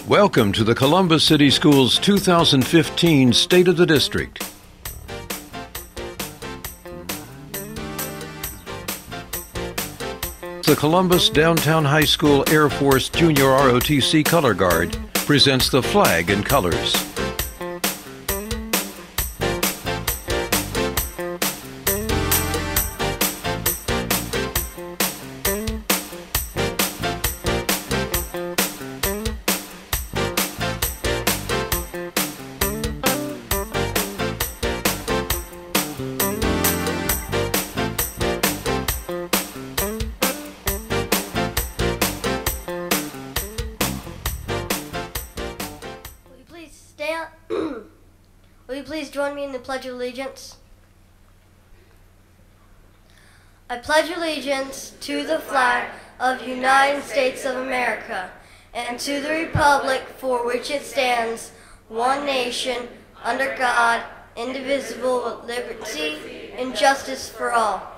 Welcome to the Columbus City Schools 2015 State of the District. The Columbus Downtown High School Air Force Junior ROTC Color Guard presents the flag and colors. Will you please join me in the Pledge of Allegiance? I pledge allegiance to the flag of the United States of America and to the republic for which it stands, one nation, under God, indivisible, with liberty and justice for all.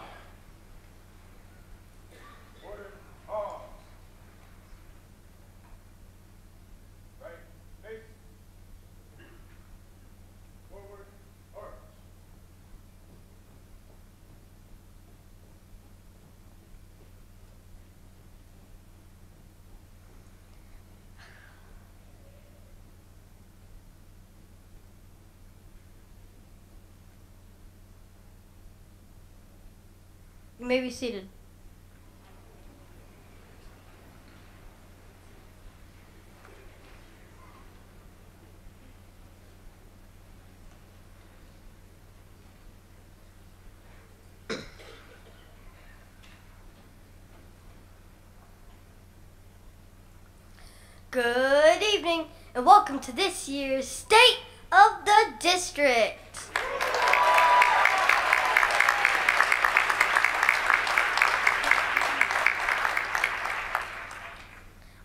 You may be seated. Good evening, and welcome to this year's State of the District.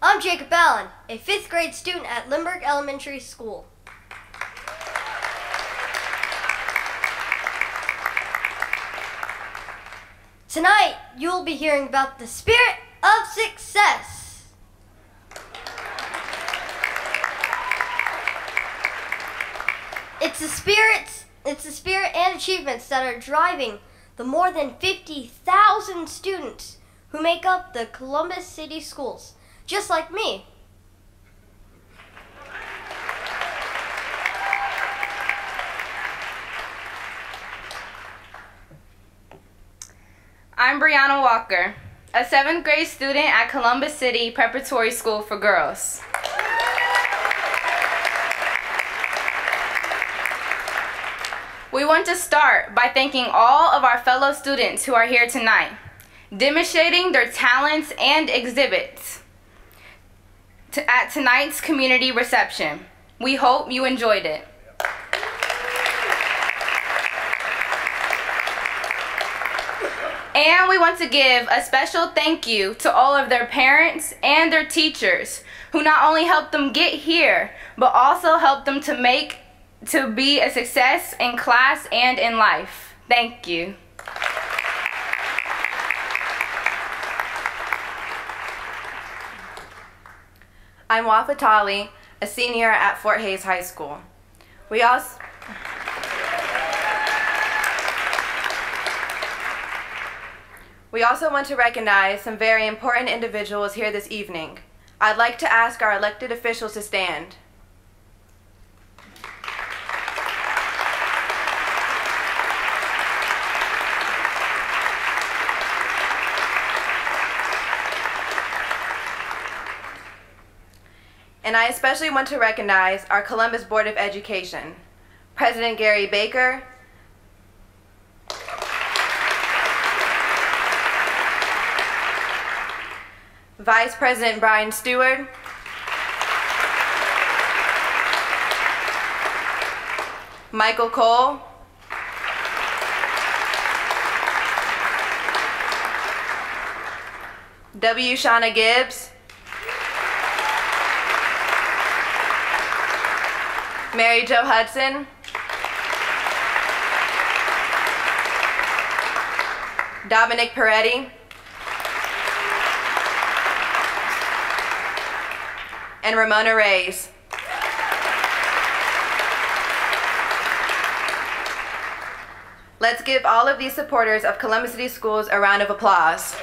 I'm Jacob Allen, a 5th grade student at Lindbergh Elementary School. Tonight, you'll be hearing about the spirit of success. It's the spirit and achievements that are driving the more than 50,000 students who make up the Columbus City Schools. Just like me. I'm Brianna Walker, a 7th grade student at Columbus City Preparatory School for Girls. We want to start by thanking all of our fellow students who are here tonight, demonstrating their talents and exhibits at tonight's community reception. We hope you enjoyed it. And we want to give a special thank you to all of their parents and their teachers who not only helped them get here, but also helped them to be a success in class and in life. Thank you. I'm Wafa Tali, a senior at Fort Hays High School. We also want to recognize some very important individuals here this evening. I'd like to ask our elected officials to stand. And I especially want to recognize our Columbus Board of Education, President Gary Baker, Vice President Brian Stewart, Michael Cole, W. Shauna Gibbs, Mary Jo Hudson, Dominic Peretti, and Ramona Reyes. Let's give all of these supporters of Columbus City Schools a round of applause.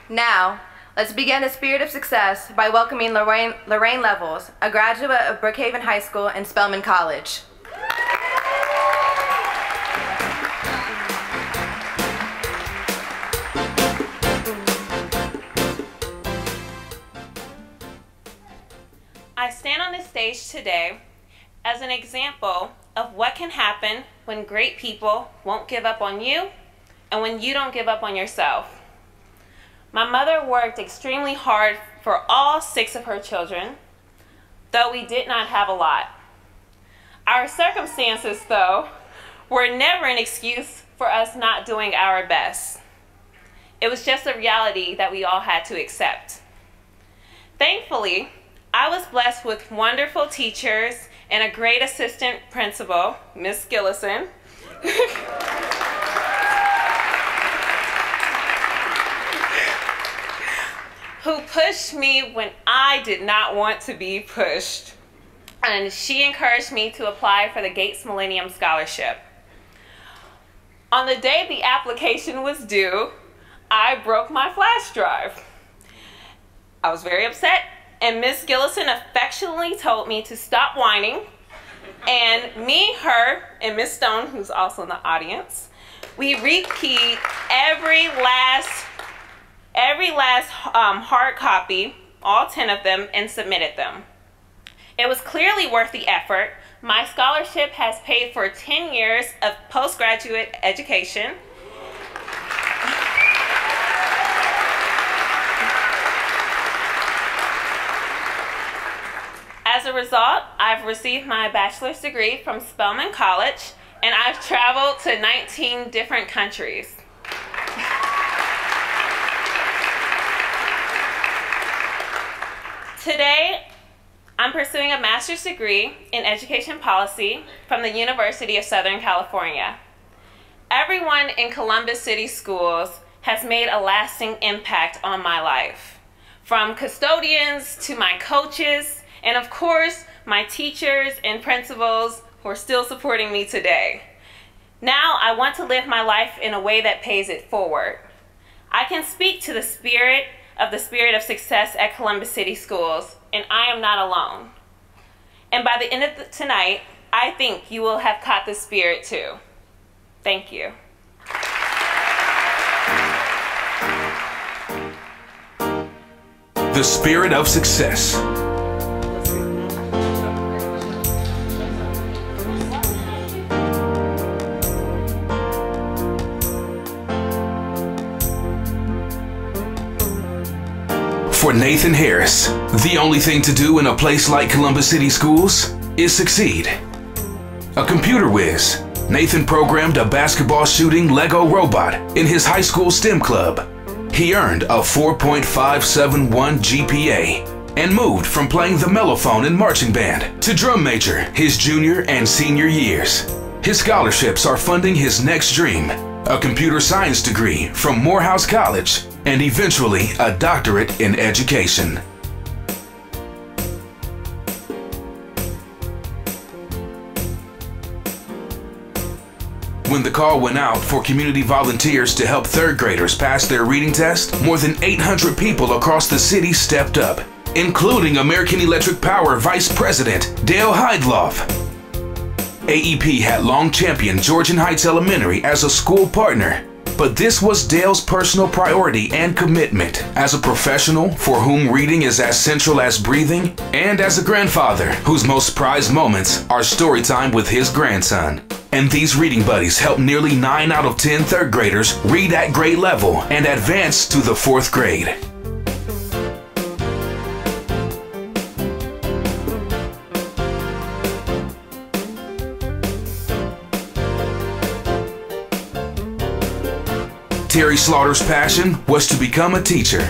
Now, let's begin the spirit of success by welcoming Lorraine Levels, a graduate of Brookhaven High School and Spelman College. I stand on this stage today as an example of what can happen when great people won't give up on you and when you don't give up on yourself. My mother worked extremely hard for all 6 of her children, though we did not have a lot. Our circumstances, though, were never an excuse for us not doing our best. It was just a reality that we all had to accept. Thankfully, I was blessed with wonderful teachers and a great assistant principal, Miss Gillison, who pushed me when I did not want to be pushed. And she encouraged me to apply for the Gates Millennium Scholarship. On the day the application was due, I broke my flash drive. I was very upset, and Miss Gillison affectionately told me to stop whining. And me, her, and Miss Stone, who's also in the audience, we rekeyed every last hard copy, all 10 of them, and submitted them. It was clearly worth the effort. My scholarship has paid for 10 years of postgraduate education. As a result, I've received my bachelor's degree from Spelman College, and I've traveled to 19 different countries. Today, I'm pursuing a master's degree in education policy from the University of Southern California. Everyone in Columbus City Schools has made a lasting impact on my life, from custodians to my coaches, and of course, my teachers and principals who are still supporting me today. Now, I want to live my life in a way that pays it forward. I can speak to the spirit of success at Columbus City Schools, and I am not alone. And by the end of tonight, I think you will have caught the spirit too. Thank you. The spirit of success. For Nathan Harris, the only thing to do in a place like Columbus City Schools is succeed. A computer whiz, Nathan programmed a basketball shooting Lego robot in his high school STEM club. He earned a 4.571 GPA and moved from playing the mellophone in marching band to drum major his junior and senior years. His scholarships are funding his next dream, a computer science degree from Morehouse College, and eventually a doctorate in education. When the call went out for community volunteers to help third graders pass their reading test, more than 800 people across the city stepped up, including American Electric Power Vice President Dale Heidloff. AEP had long championed Georgian Heights Elementary as a school partner, but this was Dale's personal priority and commitment as a professional for whom reading is as central as breathing, and as a grandfather whose most prized moments are story time with his grandson. And these reading buddies help nearly 9 out of 10 third graders read at grade level and advance to the 4th grade. Terry Slaughter's passion was to become a teacher.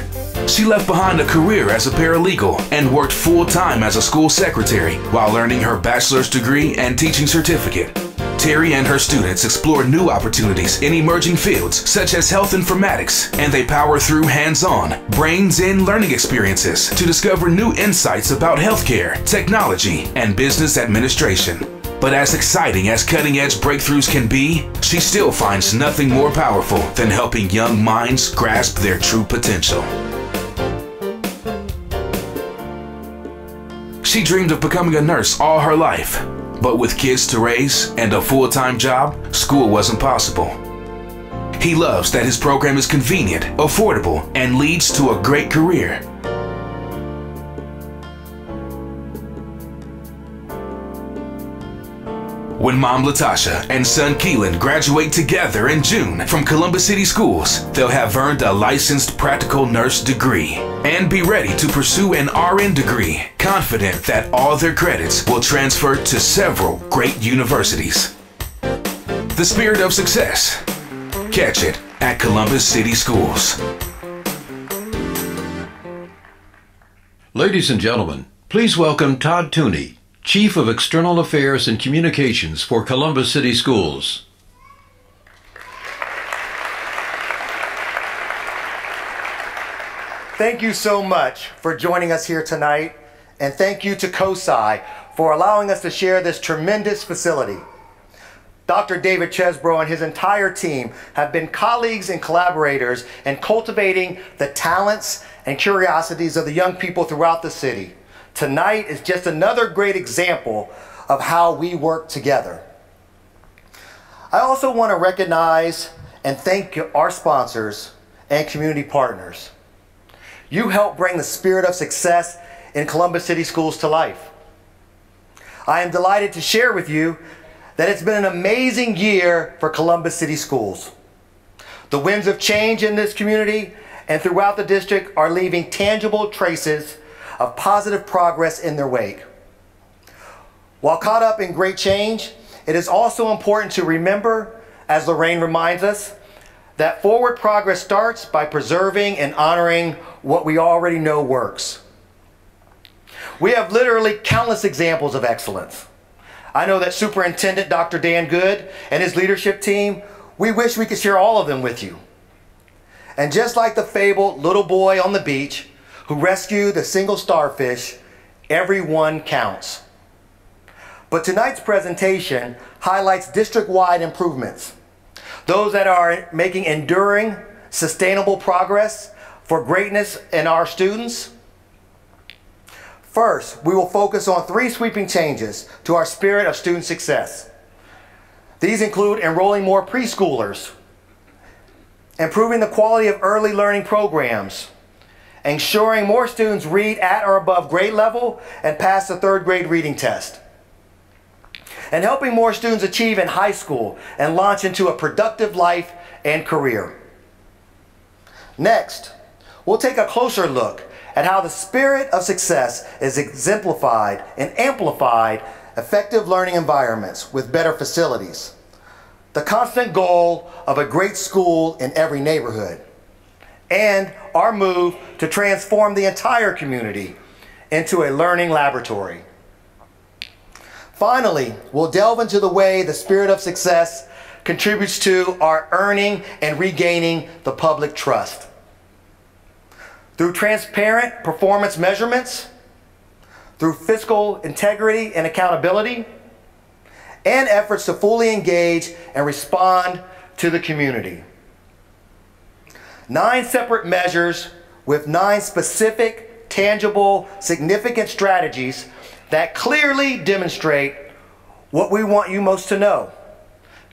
She left behind a career as a paralegal and worked full-time as a school secretary while earning her bachelor's degree and teaching certificate. Terry and her students explore new opportunities in emerging fields such as health informatics, and they power through hands-on, brains-in learning experiences to discover new insights about healthcare, technology, and business administration. But as exciting as cutting-edge breakthroughs can be, she still finds nothing more powerful than helping young minds grasp their true potential. She dreamed of becoming a nurse all her life, but with kids to raise and a full-time job, school wasn't possible. He loves that his program is convenient, affordable, and leads to a great career. When Mom Latasha and son Keelan graduate together in June from Columbus City Schools, they'll have earned a licensed practical nurse degree and be ready to pursue an RN degree, confident that all their credits will transfer to several great universities. The spirit of success. Catch it at Columbus City Schools. Ladies and gentlemen, please welcome Todd Tooney, Chief of External Affairs and Communications for Columbus City Schools. Thank you so much for joining us here tonight, and thank you to COSI for allowing us to share this tremendous facility. Dr. David Chesbro and his entire team have been colleagues and collaborators in cultivating the talents and curiosities of the young people throughout the city. Tonight is just another great example of how we work together. I also want to recognize and thank our sponsors and community partners. You help bring the spirit of success in Columbus City Schools to life. I am delighted to share with you that it's been an amazing year for Columbus City Schools. The winds of change in this community and throughout the district are leaving tangible traces of positive progress in their wake. While caught up in great change, it is also important to remember, as Lorraine reminds us, that forward progress starts by preserving and honoring what we already know works. We have literally countless examples of excellence. I know that Superintendent Dr. Dan Good and his leadership team, we wish we could share all of them with you. And just like the fabled little boy on the beach who rescued the single starfish, everyone counts. But tonight's presentation highlights district-wide improvements, those that are making enduring, sustainable progress for greatness in our students. First, we will focus on 3 sweeping changes to our spirit of student success. These include enrolling more preschoolers, improving the quality of early learning programs, ensuring more students read at or above grade level and pass the 3rd grade reading test, and helping more students achieve in high school and launch into a productive life and career. Next, we'll take a closer look at how the spirit of success is exemplified and amplified effective learning environments with better facilities, the constant goal of a great school in every neighborhood, and our move to transform the entire community into a learning laboratory. Finally, we'll delve into the way the spirit of success contributes to our earning and regaining the public trust. Through transparent performance measurements, through fiscal integrity and accountability, and efforts to fully engage and respond to the community. 9 separate measures with 9 specific, tangible, significant strategies that clearly demonstrate what we want you most to know.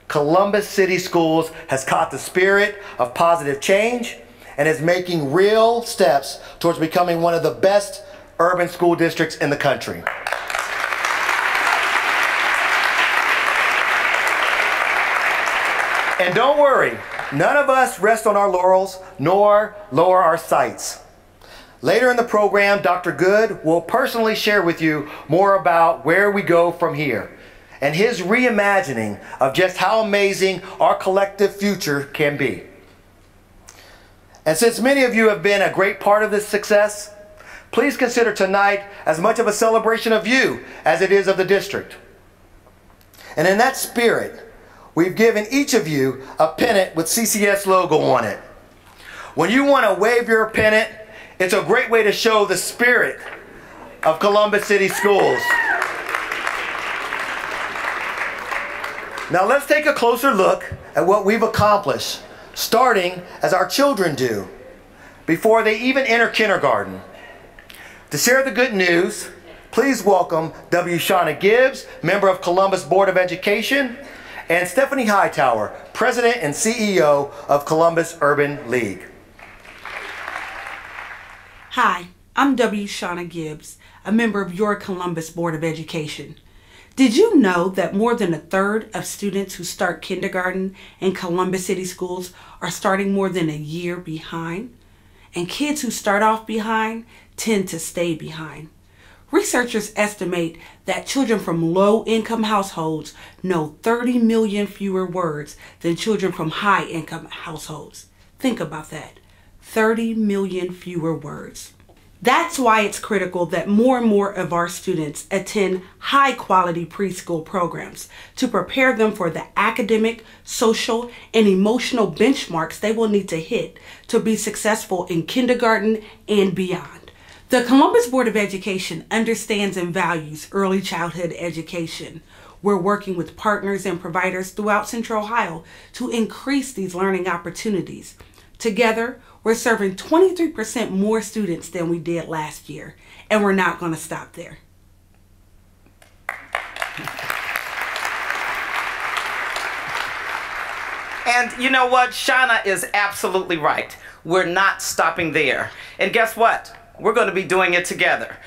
Columbus City Schools has caught the spirit of positive change and is making real steps towards becoming one of the best urban school districts in the country. And don't worry, none of us rest on our laurels nor lower our sights. Later in the program, Dr. Good will personally share with you more about where we go from here and his reimagining of just how amazing our collective future can be. And since many of you have been a great part of this success, please consider tonight as much of a celebration of you as it is of the district. And in that spirit, we've given each of you a pennant with CCS logo on it. When you want to wave your pennant, it's a great way to show the spirit of Columbus City Schools. Now let's take a closer look at what we've accomplished, starting as our children do, before they even enter kindergarten. To share the good news, please welcome W. Shauna Gibbs, member of Columbus Board of Education, and Stephanie Hightower, President and CEO of Columbus Urban League. Hi, I'm W. Shauna Gibbs, a member of your Columbus Board of Education. Did you know that more than a third of students who start kindergarten in Columbus City Schools are starting more than a year behind? And kids who start off behind tend to stay behind. Researchers estimate that children from low-income households know 30 million fewer words than children from high-income households. Think about that. 30 million fewer words. That's why it's critical that more and more of our students attend high-quality preschool programs to prepare them for the academic, social, and emotional benchmarks they will need to hit to be successful in kindergarten and beyond. The Columbus Board of Education understands and values early childhood education. We're working with partners and providers throughout Central Ohio to increase these learning opportunities. Together, we're serving 23% more students than we did last year, and we're not going to stop there. And you know what? Shauna is absolutely right. We're not stopping there. And guess what? We're going to be doing it together.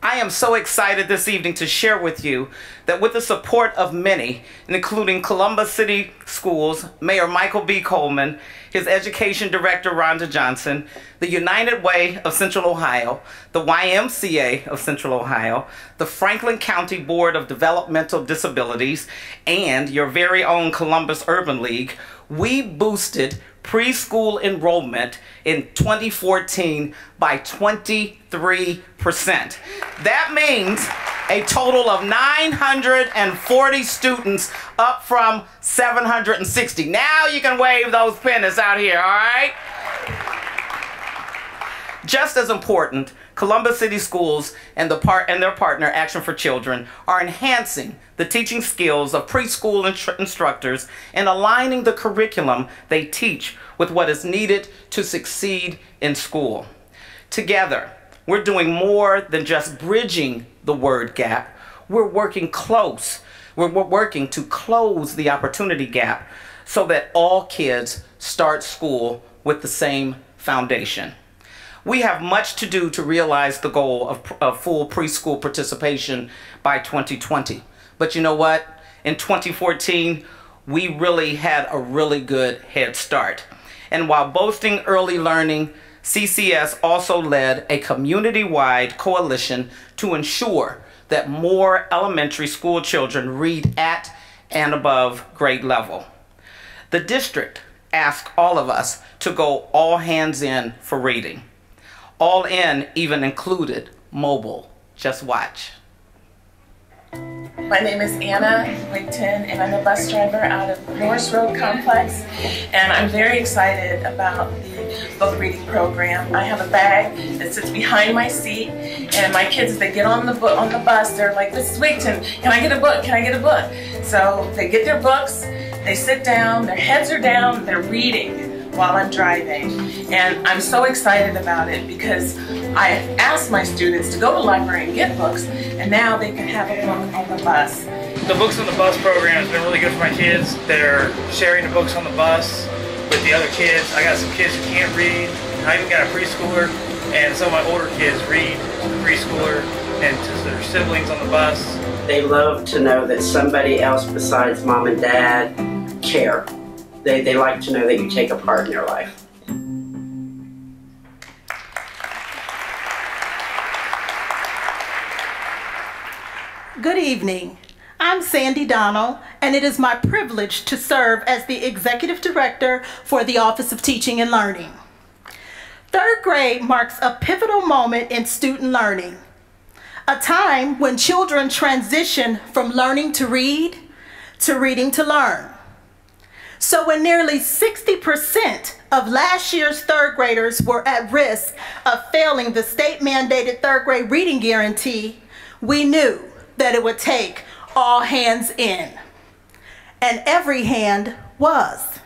I am so excited this evening to share with you that with the support of many, including Columbus City Schools, Mayor Michael B. Coleman, his Education Director Rhonda Johnson, the United Way of Central Ohio, the YMCA of Central Ohio, the Franklin County Board of Developmental Disabilities, and your very own Columbus Urban League, we boosted preschool enrollment in 2014 by 23%. That means a total of 940 students, up from 760. Now you can wave those pennants out here, all right? Just as important, Columbus City Schools and their partner, Action for Children, are enhancing the teaching skills of preschool instructors and aligning the curriculum they teach with what is needed to succeed in school. Together, we're doing more than just bridging the word gap. We're working close. We're working to close the opportunity gap so that all kids start school with the same foundation. We have much to do to realize the goal of full preschool participation by 2020. But you know what? In 2014, we really had a really good head start. And while boasting early learning, CCS also led a community-wide coalition to ensure that more elementary school children read at and above grade level. The district asked all of us to go all hands in for reading. All in even included mobile. Just watch. My name is Anna Wigton, and I'm a bus driver out of Norris Road Complex, and I'm very excited about the book reading program. I have a bag that sits behind my seat, and my kids, they get on the bus, they're like, "Mrs. Wigton, can I get a book? Can I get a book?" So they get their books, they sit down, their heads are down, they're reading while I'm driving. And I'm so excited about it because I asked my students to go to the library and get books, and now they can have a book on the bus. The Books on the Bus program has been really good for my kids. They're sharing the books on the bus with the other kids. I got some kids who can't read. I even got a preschooler, and some of my older kids read to the preschooler and to their siblings on the bus. They love to know that somebody else besides mom and dad care. They like to know that you take a part in their life. Good evening. I'm Sandy Donnell, and it is my privilege to serve as the Executive Director for the Office of Teaching and Learning. Third grade marks a pivotal moment in student learning, a time when children transition from learning to read, to Reading to Learn. So when nearly 60% of last year's third graders were at risk of failing the state-mandated third grade reading guarantee, we knew that it would take all hands in. And every hand was.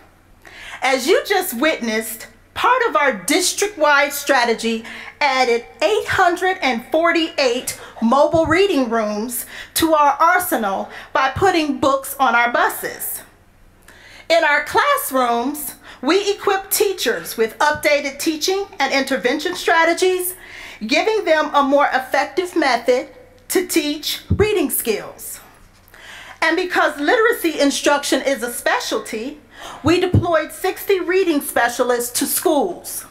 As you just witnessed, part of our district-wide strategy added 848 mobile reading rooms to our arsenal by putting books on our buses. In our classrooms, we equip teachers with updated teaching and intervention strategies, giving them a more effective method to teach reading skills. And because literacy instruction is a specialty, we deployed 60 reading specialists to schools.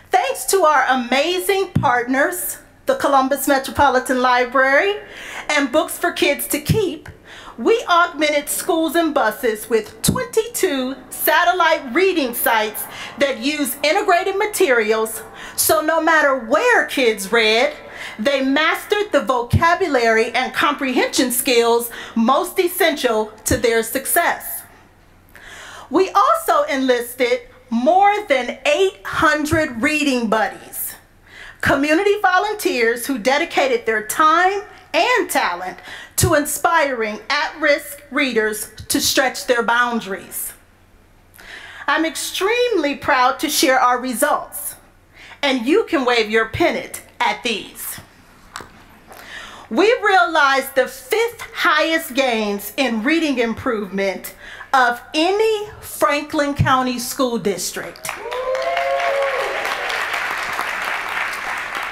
Thanks to our amazing partners, the Columbus Metropolitan Library and Books for Kids to Keep, we augmented schools and buses with 22 satellite reading sites that use integrated materials, so no matter where kids read, they mastered the vocabulary and comprehension skills most essential to their success. We also enlisted more than 800 reading buddies, community volunteers who dedicated their time and talent to inspiring at-risk readers to stretch their boundaries. I'm extremely proud to share our results, and you can wave your pennant at these. We realized the 5th highest gains in reading improvement of any Franklin County school district.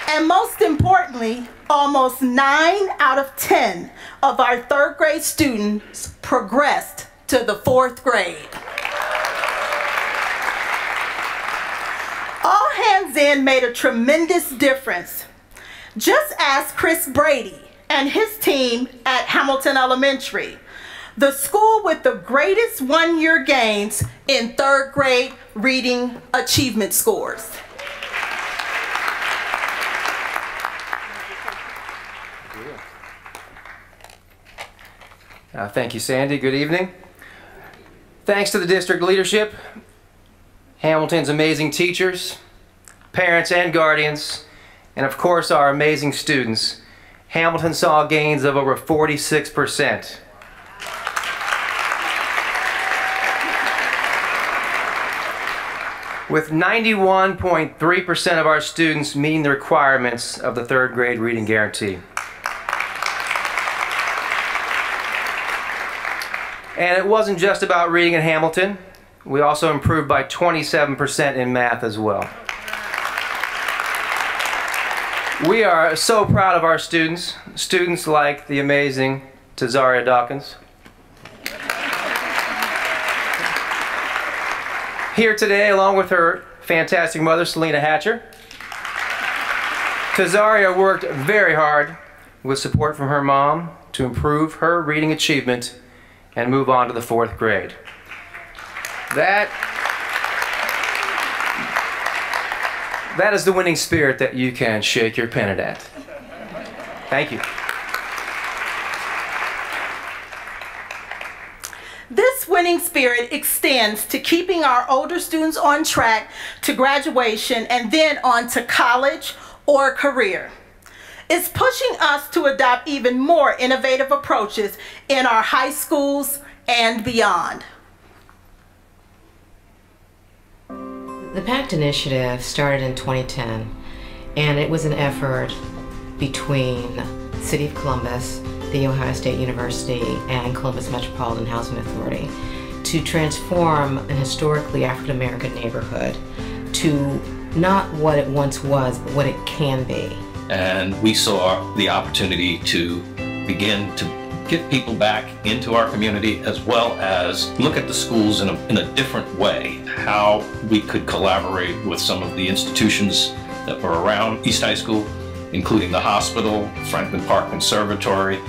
And most importantly, almost 9 out of 10 of our third grade students progressed to the 4th grade. All Hands In made a tremendous difference. Just ask Chris Brady and his team at Hamilton Elementary, the school with the greatest one-year gains in third grade reading achievement scores. Thank you, Sandy. Good evening. Thanks to the district leadership, Hamilton's amazing teachers, parents and guardians, and of course our amazing students, Hamilton saw gains of over 46%. With 91.3% of our students meeting the requirements of the third grade reading guarantee. And it wasn't just about reading in Hamilton. We also improved by 27% in math as well. We are so proud of our students, students like the amazing Tazaria Dawkins. Here today, along with her fantastic mother, Selena Hatcher. Tazaria worked very hard with support from her mom to improve her reading achievement and move on to the 4th grade. That is the winning spirit that you can shake your pennant at. Thank you. This winning spirit extends to keeping our older students on track to graduation and then on to college or career. It's pushing us to adopt even more innovative approaches in our high schools and beyond. The PACT initiative started in 2010, and it was an effort between the City of Columbus, The Ohio State University, and Columbus Metropolitan Housing Authority to transform an historically African American neighborhood to not what it once was, but what it can be. And we saw the opportunity to begin to get people back into our community, as well as look at the schools in a different way, how we could collaborate with some of the institutions that were around East High School, including the hospital, Franklin Park Conservatory,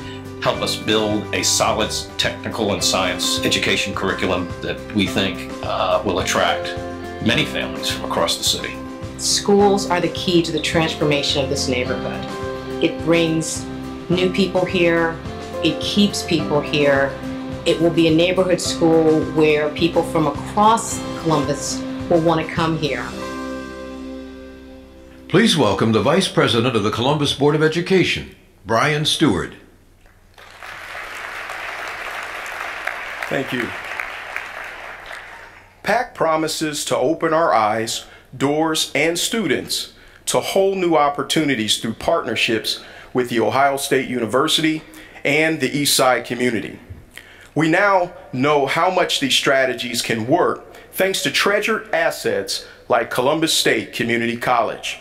help us build a solid technical and science education curriculum that we think will attract many families from across the city. Schools are the key to the transformation of this neighborhood. It brings new people here, it keeps people here, It will be a neighborhood school where people from across Columbus will want to come here. Please welcome the Vice President of the Columbus Board of Education, Brian Stewart. Thank you. PAC promises to open our eyes, doors, and students to whole new opportunities through partnerships with The Ohio State University and the East Side community. We now know how much these strategies can work thanks to treasured assets like Columbus State Community College.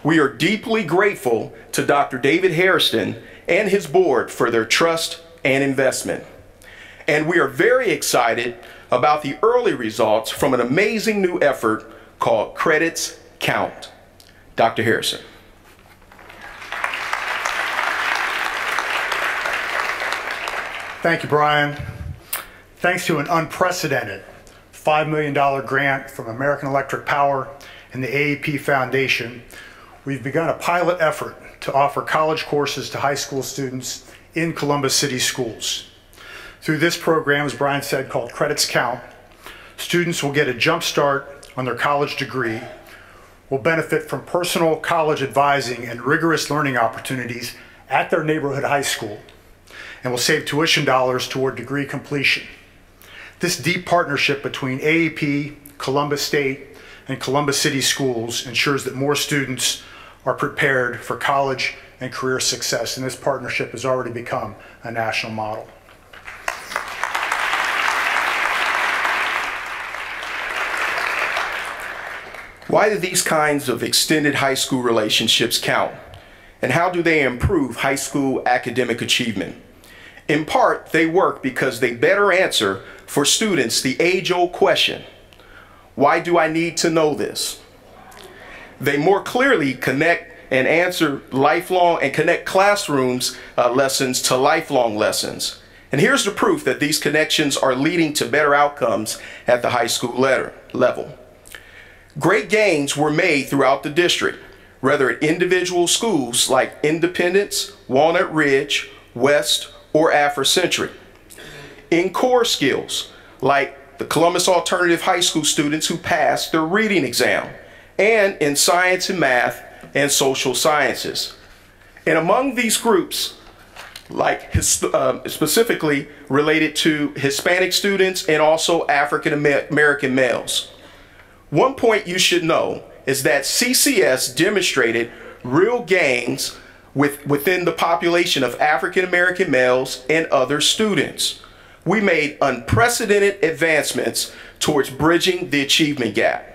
We are deeply grateful to Dr. David Hairston and his board for their trust and investment. And we are very excited about the early results from an amazing new effort called Credits Count. Dr. Harrison. Thank you, Brian. Thanks to an unprecedented $5 million grant from American Electric Power and the AEP Foundation, we've begun a pilot effort to offer college courses to high school students in Columbus City schools. Through this program, as Brian said, called Credits Count, students will get a jump start on their college degree, will benefit from personal college advising and rigorous learning opportunities at their neighborhood high school, and will save tuition dollars toward degree completion. This deep partnership between AEP, Columbus State, and Columbus City schools ensures that more students are prepared for college and career success, and this partnership has already become a national model. Why do these kinds of extended high school relationships count? And how do they improve high school academic achievement? In part, they work because they better answer for students the age-old question, why do I need to know this? They more clearly connect and answer lifelong and connect classrooms lessons to lifelong lessons. And here's the proof that these connections are leading to better outcomes at the high school level. Great gains were made throughout the district, whether at individual schools like Independence, Walnut Ridge, West, or Afrocentric. In core skills, like the Columbus Alternative High School students who passed their reading exam, and in science and math and social sciences. And among these groups, like specifically related to Hispanic students and also African American males. One point you should know is that CCS demonstrated real gains within the population of African American males and other students. We made unprecedented advancements towards bridging the achievement gap.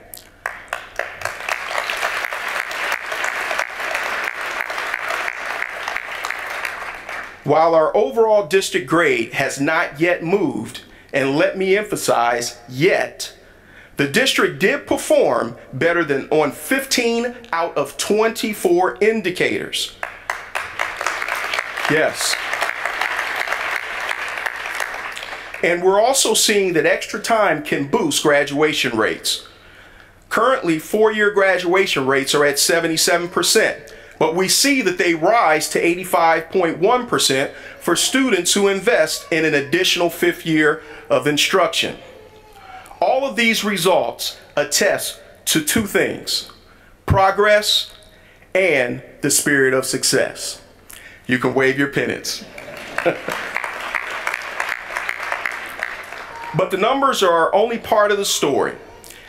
While our overall district grade has not yet moved, and let me emphasize, yet, the district did perform better than on 15 out of 24 indicators. Yes. And we're also seeing that extra time can boost graduation rates. Currently, four-year graduation rates are at 77%, but we see that they rise to 85.1% for students who invest in an additional fifth year of instruction. All of these results attest to two things: progress and the spirit of success. You can wave your pennants. But the numbers are only part of the story.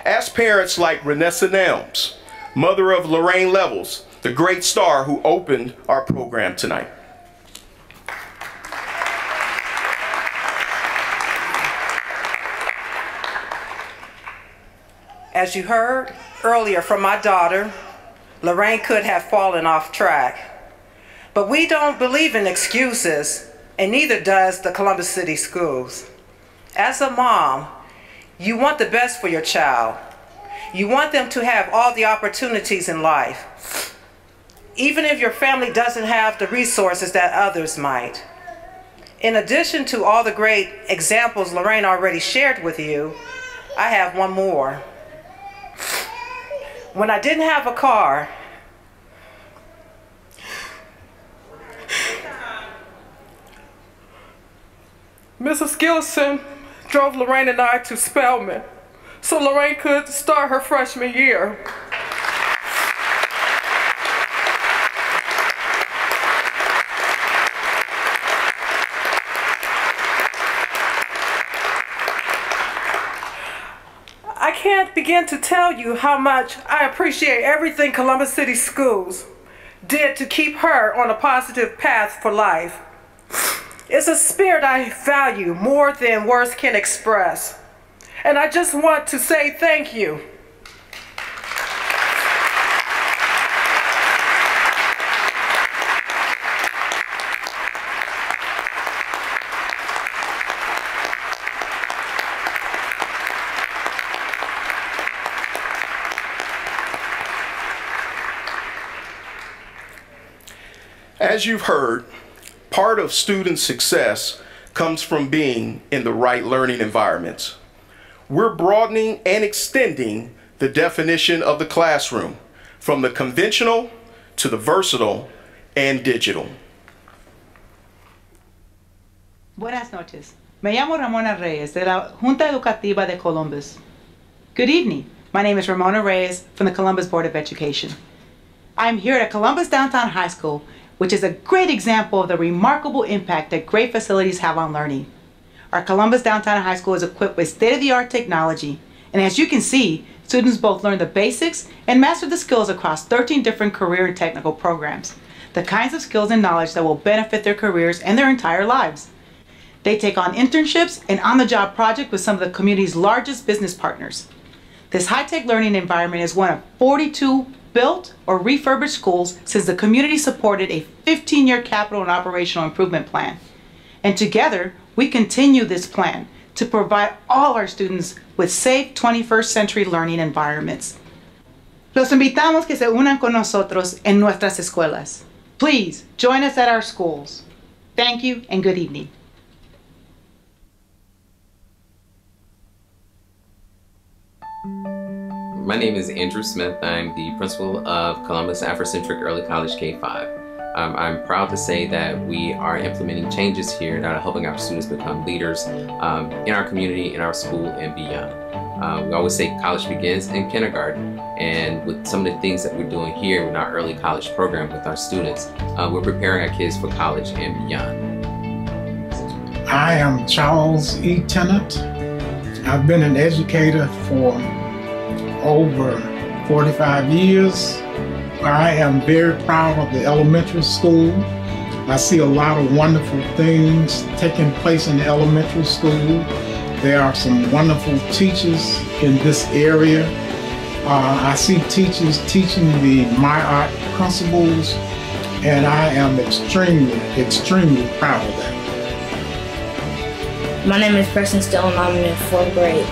Ask parents like Renessa Nelms, mother of Lorraine Levels, the great star who opened our program tonight. As you heard earlier from my daughter, Lorraine could have fallen off track. But we don't believe in excuses, and neither does the Columbus City Schools. As a mom, you want the best for your child. You want them to have all the opportunities in life, even if your family doesn't have the resources that others might. In addition to all the great examples Lorraine already shared with you, I have one more. When I didn't have a car, Mrs. Gilson drove Lorraine and I to Spelman so Lorraine could start her freshman year. I can't begin to tell you how much I appreciate everything Columbus City Schools did to keep her on a positive path for life. It's a spirit I value more than words can express. And I just want to say thank you. As you've heard, part of student success comes from being in the right learning environments. We're broadening and extending the definition of the classroom from the conventional to the versatile and digital. Buenas noches. Me llamo Ramona Reyes de la Junta Educativa de Columbus. Good evening. My name is Ramona Reyes from the Columbus Board of Education. I'm here at Columbus Downtown High School, which is a great example of the remarkable impact that great facilities have on learning. Our Columbus Downtown High School is equipped with state-of-the-art technology, and as you can see, students both learn the basics and master the skills across 13 different career and technical programs, the kinds of skills and knowledge that will benefit their careers and their entire lives. They take on internships and on-the-job projects with some of the community's largest business partners. This high-tech learning environment is one of 42 built or refurbished schools since the community supported a 15-year capital and operational improvement plan. And together, we continue this plan to provide all our students with safe 21st century learning environments. Los invitamos que se unan con nosotros en nuestras escuelas. Please join us at our schools. Thank you and good evening. My name is Andrew Smith. I'm the principal of Columbus Afrocentric Early College K-5. I'm proud to say that we are implementing changes here that are helping our students become leaders in our community, in our school, and beyond. We always say college begins in kindergarten, and with some of the things that we're doing here in our early college program with our students, we're preparing our kids for college and beyond. I am Charles E. Tennant. I've been an educator for over 45 years. I am very proud of the elementary school. I see a lot of wonderful things taking place in the elementary school. There are some wonderful teachers in this area. I see teachers teaching the My Art principles, and I am extremely proud of that. My name is Preston Still, and I'm in 4th grade.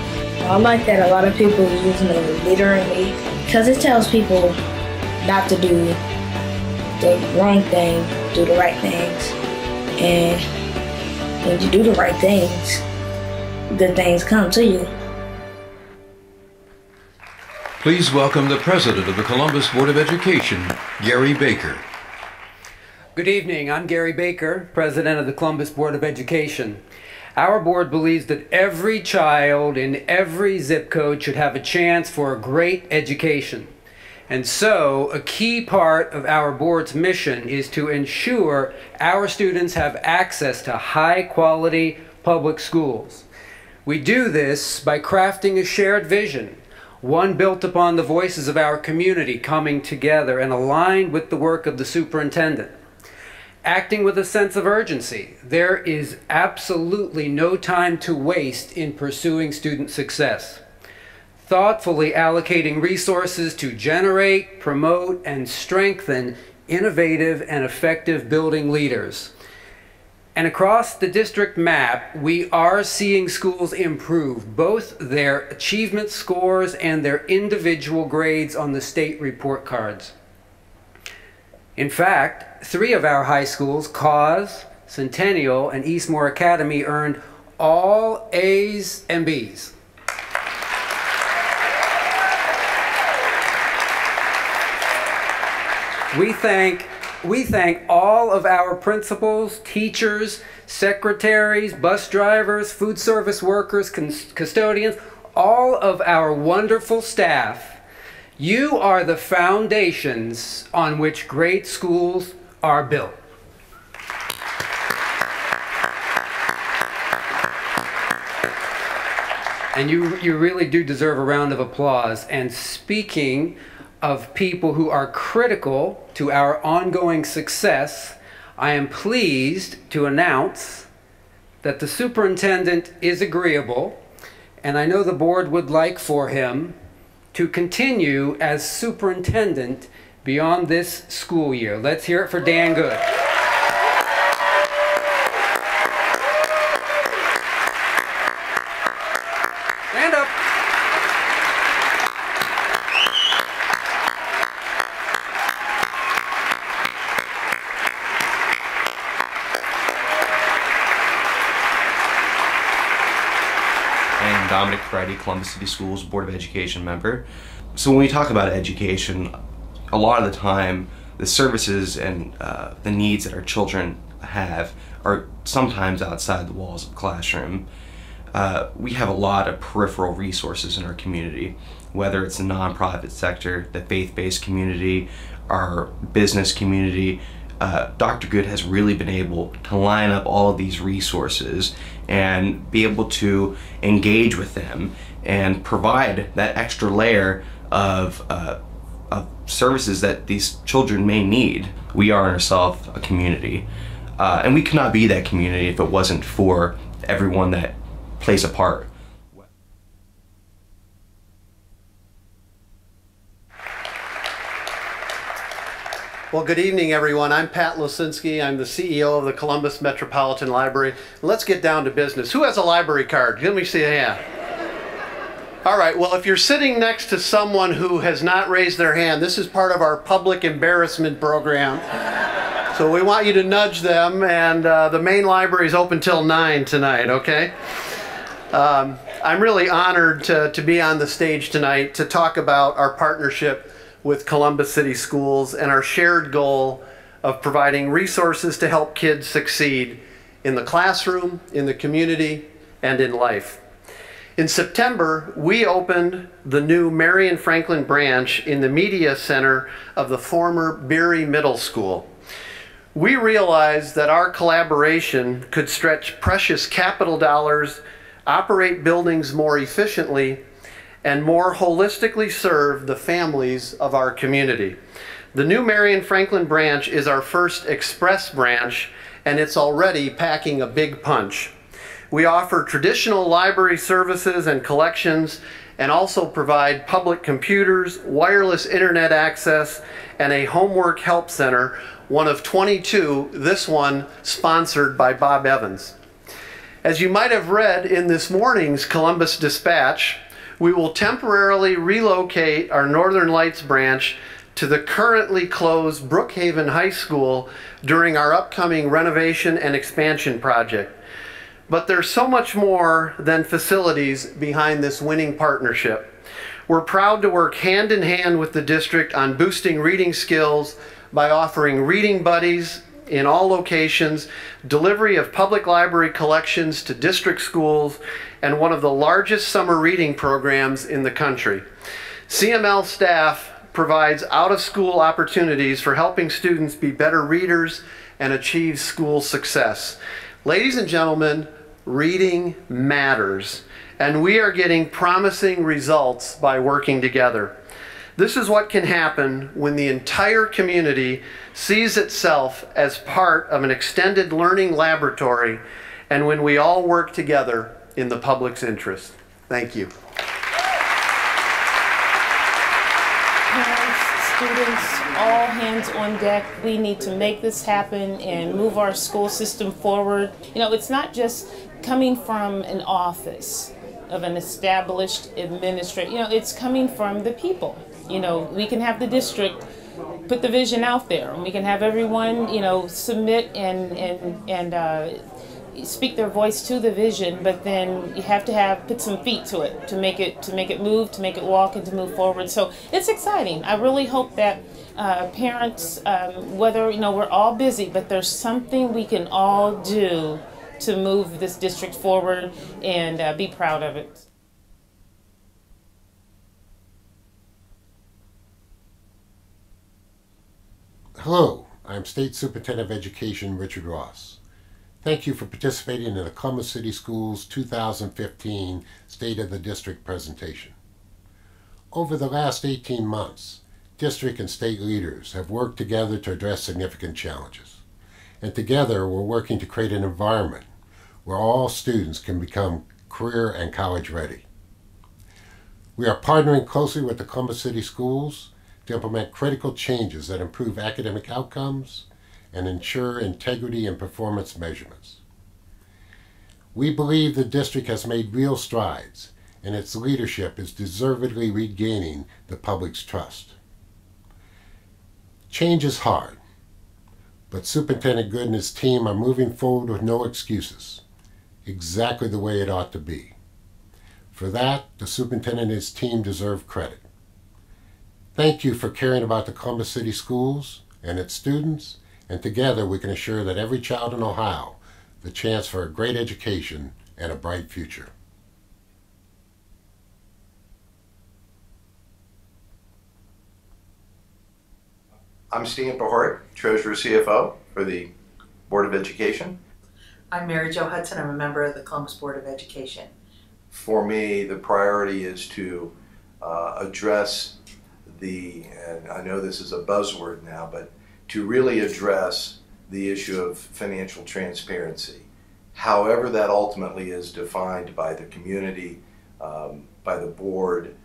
I like that a lot of people are using the leader in me because it tells people not to do the wrong thing, do the right things. And when you do the right things, good things come to you. Please welcome the president of the Columbus Board of Education, Gary Baker. Good evening. I'm Gary Baker, president of the Columbus Board of Education. Our board believes that every child in every zip code should have a chance for a great education. And so, a key part of our board's mission is to ensure our students have access to high-quality public schools. We do this by crafting a shared vision, one built upon the voices of our community coming together and aligned with the work of the superintendent. Acting with a sense of urgency, there is absolutely no time to waste in pursuing student success. Thoughtfully allocating resources to generate, promote, and strengthen innovative and effective building leaders. And across the district map, we are seeing schools improve both their achievement scores and their individual grades on the state report cards. In fact, 3 of our high schools, Cause, Centennial, and Eastmore Academy, earned all A's and B's. We thank We thank all of our principals, teachers, secretaries, bus drivers, food service workers, custodians, all of our wonderful staff. You are the foundations on which great schools are built. And you really do deserve a round of applause. And speaking of people who are critical to our ongoing success, I am pleased to announce that the superintendent is agreeable, and I know the board would like for him to continue as superintendent beyond this school year. Let's hear it for Dan Good. Stand up. Dominic Friday, Columbus City Schools Board of Education member. So when we talk about education, a lot of the time the services and the needs that our children have are sometimes outside the walls of the classroom. We have a lot of peripheral resources in our community, whether it's the nonprofit sector, the faith-based community, our business community. Dr. Good has really been able to line up all of these resources and be able to engage with them and provide that extra layer of services that these children may need. We are in ourselves a community, and we could not be that community if it wasn't for everyone that plays a part. Well, good evening, everyone. I'm Pat Losinski. I'm the CEO of the Columbus Metropolitan Library. Let's get down to business. Who has a library card? Let me see a hand. All right, well, if you're sitting next to someone who has not raised their hand, this is part of our public embarrassment program. So we want you to nudge them, and the main library is open till 9 tonight, okay? I'm really honored to be on the stage tonight to talk about our partnership with Columbus City Schools and our shared goal of providing resources to help kids succeed in the classroom, in the community, and in life. In September, we opened the new Marion Franklin branch in the Media Center of the former Beery Middle School. We realized that our collaboration could stretch precious capital dollars, operate buildings more efficiently, and more holistically serve the families of our community. The new Marion Franklin branch is our first express branch, and it's already packing a big punch. We offer traditional library services and collections, and also provide public computers, wireless internet access, and a homework help center, one of 22, this one sponsored by Bob Evans. As you might have read in this morning's Columbus Dispatch, we will temporarily relocate our Northern Lights branch to the currently closed Brookhaven High School during our upcoming renovation and expansion project. But there's so much more than facilities behind this winning partnership. We're proud to work hand in hand with the district on boosting reading skills by offering reading buddies in all locations, delivery of public library collections to district schools, and one of the largest summer reading programs in the country. CML staff provides out-of-school opportunities for helping students be better readers and achieve school success. Ladies and gentlemen, reading matters, and we are getting promising results by working together. This is what can happen when the entire community sees itself as part of an extended learning laboratory and when we all work together in the public's interest. Thank you. Parents, students, all hands on deck. We need to make this happen and move our school system forward. You know, it's not just coming from an office of an established administrator. You know, it's coming from the people. You know, we can have the district put the vision out there, and we can have everyone, you know, submit and speak their voice to the vision, but then you have to put some feet to it to make it move, to make it walk, and to move forward. So it's exciting. I really hope that parents, whether we're all busy, but there's something we can all do to move this district forward and be proud of it. Hello, I'm State Superintendent of Education Richard Ross. Thank you for participating in the Columbus City Schools 2015 State of the District presentation. Over the last 18 months, district and state leaders have worked together to address significant challenges. And together we're working to create an environment where all students can become career and college ready. We are partnering closely with the Columbus City Schools to implement critical changes that improve academic outcomes and ensure integrity and performance measurements. We believe the district has made real strides, and its leadership is deservedly regaining the public's trust. Change is hard, but Superintendent Good and his team are moving forward with no excuses, exactly the way it ought to be. For that, the superintendent and his team deserve credit. Thank you for caring about the Columbus City Schools and its students, and together we can assure that every child in Ohio the chance for a great education and a bright future. I'm Stan Pahort, Treasurer CFO for the Board of Education. I'm Mary Jo Hudson. I'm a member of the Columbus Board of Education. For me, the priority is to address and I know this is a buzzword now, but to really address the issue of financial transparency. However that ultimately is defined by the community, by the board,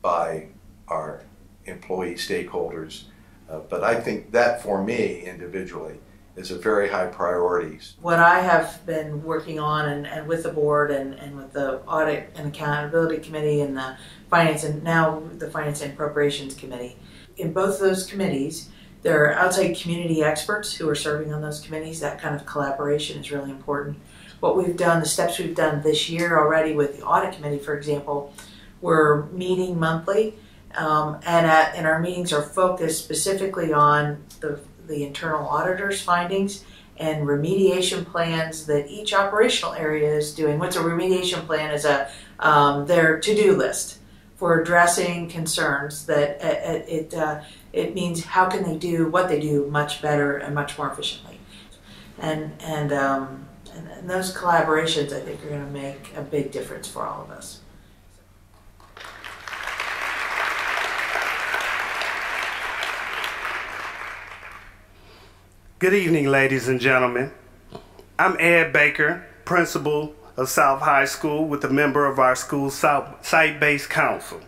by our employee stakeholders. But I think that for me individually is a very high priority. What I have been working on and with the board and with the Audit and Accountability Committee and the Finance and now the Finance and Appropriations Committee. In both of those committees, there are outside community experts who are serving on those committees. That kind of collaboration is really important. What we've done, the steps we've done this year already with the Audit Committee, for example, we're meeting monthly and our meetings are focused specifically on the internal auditor's findings and remediation plans that each operational area is doing. What's a remediation plan is their to-do list for addressing concerns that it means how can they do what they do much better and much more efficiently. And those collaborations I think are going to make a big difference for all of us. Good evening, ladies and gentlemen. I'm Ed Baker, principal of South High School with a member of our school's site-based council.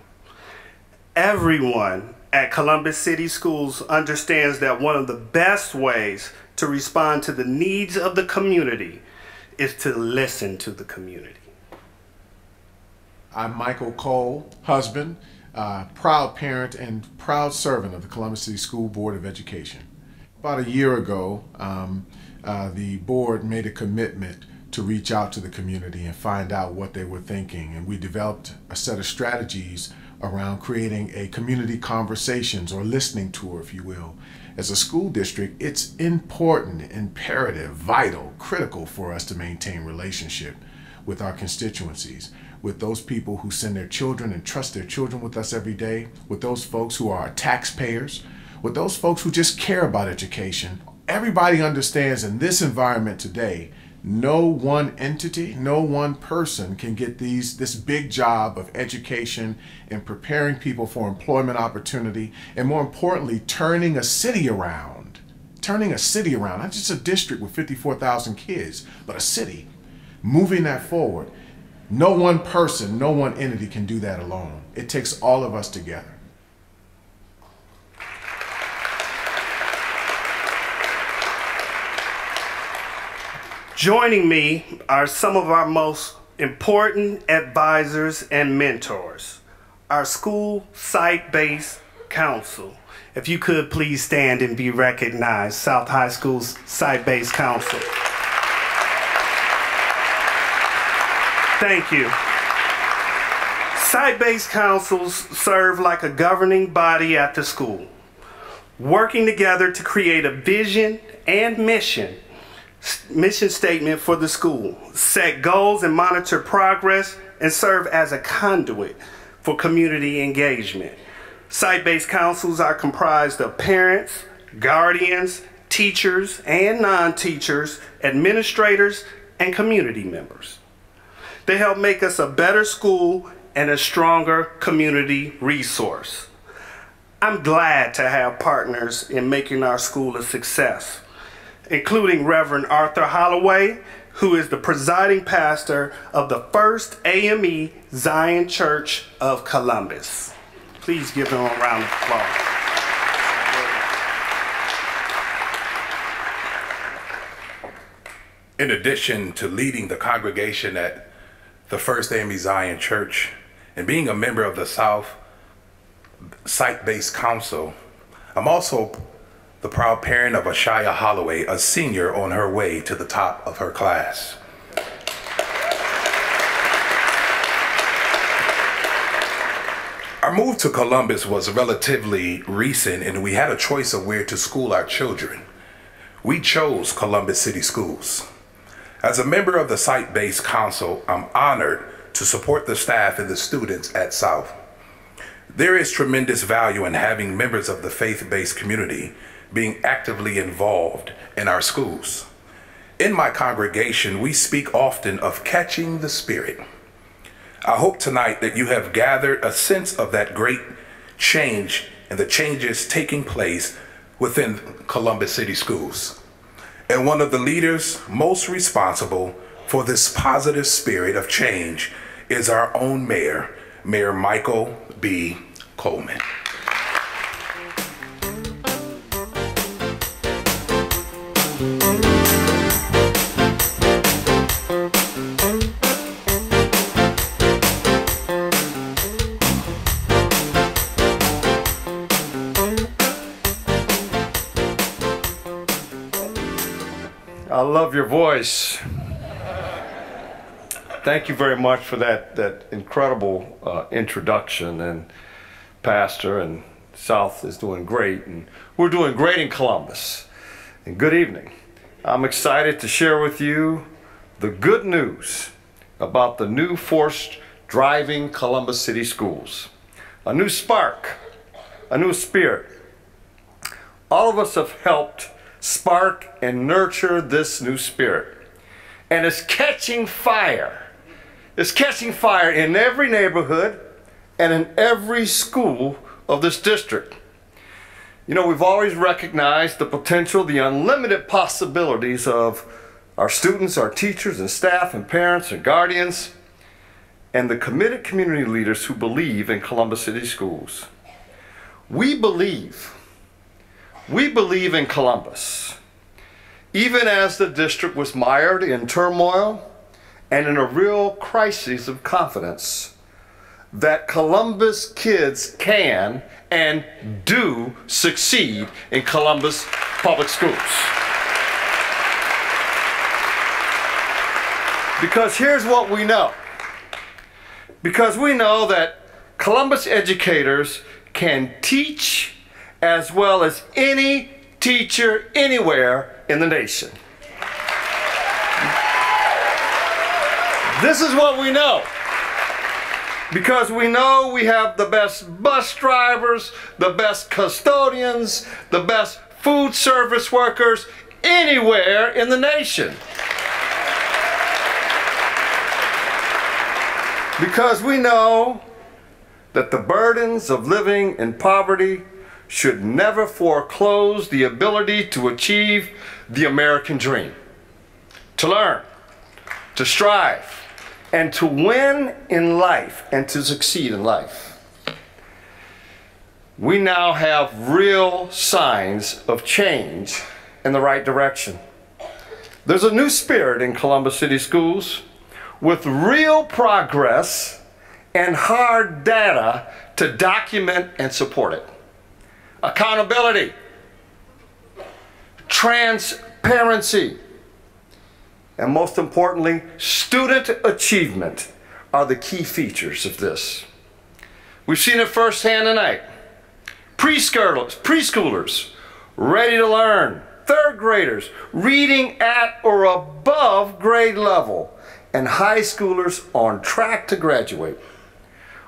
Everyone at Columbus City Schools understands that one of the best ways to respond to the needs of the community is to listen to the community. I'm Michael Cole, husband, proud parent, and proud servant of the Columbus City School Board of Education. About a year ago, the board made a commitment to reach out to the community and find out what they were thinking. And we developed a set of strategies around creating a community conversations or listening tour, if you will. As a school district, it's important, imperative, vital, critical for us to maintain relationship with our constituencies, with those people who send their children and trust their children with us every day, with those folks who are our taxpayers, with those folks who just care about education. Everybody understands in this environment today, no one entity, no one person can get this big job of education and preparing people for employment opportunity, and more importantly, turning a city around. Turning a city around, not just a district with 54,000 kids, but a city. Moving that forward. No one person, no one entity can do that alone. It takes all of us together. Joining me are some of our most important advisors and mentors, our school site-based council. If you could please stand and be recognized, South High School's site-based council. Thank you. Site-based councils serve like a governing body at the school, working together to create a vision and mission statement for the school, set goals and monitor progress, and serve as a conduit for community engagement. Site-based councils are comprised of parents, guardians, teachers and non-teachers, administrators, and community members. They help make us a better school and a stronger community resource. I'm glad to have partners in making our school a success, including Reverend Arthur Holloway, who is the presiding pastor of the First AME Zion Church of Columbus. Please give him a round of applause. In addition to leading the congregation at the First AME Zion Church and being a member of the South Site-Based Council, I'm also the proud parent of Ashaya Holloway, a senior on her way to the top of her class. Our move to Columbus was relatively recent, and we had a choice of where to school our children. We chose Columbus City Schools. As a member of the Site-Based Council, I'm honored to support the staff and the students at South. There is tremendous value in having members of the faith-based community being actively involved in our schools. In my congregation, we speak often of catching the Spirit. I hope tonight that you have gathered a sense of that great change and the changes taking place within Columbus City Schools. And one of the leaders most responsible for this positive spirit of change is our own mayor, Mayor Michael B. Coleman. I love your voice. Thank you very much for that incredible introduction. And Pastor, and South is doing great, and we're doing great in Columbus. And good evening. I'm excited to share with you the good news about the new forced driving Columbus City Schools. A new spark, a new spirit. All of us have helped spark and nurture this new spirit. And it's catching fire. It's catching fire in every neighborhood and in every school of this district. You know, we've always recognized the potential, the unlimited possibilities of our students, our teachers and staff and parents and guardians, and the committed community leaders who believe in Columbus City Schools. We believe in Columbus, even as the district was mired in turmoil and in a real crisis of confidence, that Columbus kids can and do succeed in Columbus public schools. Because here's what we know. Because we know that Columbus educators can teach as well as any teacher anywhere in the nation. This is what we know. Because we know we have the best bus drivers, the best custodians, the best food service workers anywhere in the nation. Because we know that the burdens of living in poverty should never foreclose the ability to achieve the American dream, to learn, to strive, and to win in life and to succeed in life. We now have real signs of change in the right direction. There's a new spirit in Columbus City Schools with real progress and hard data to document and support it. Accountability, transparency, and most importantly, student achievement are the key features of this. We've seen it firsthand tonight. Preschoolers ready to learn, third graders reading at or above grade level, and high schoolers on track to graduate.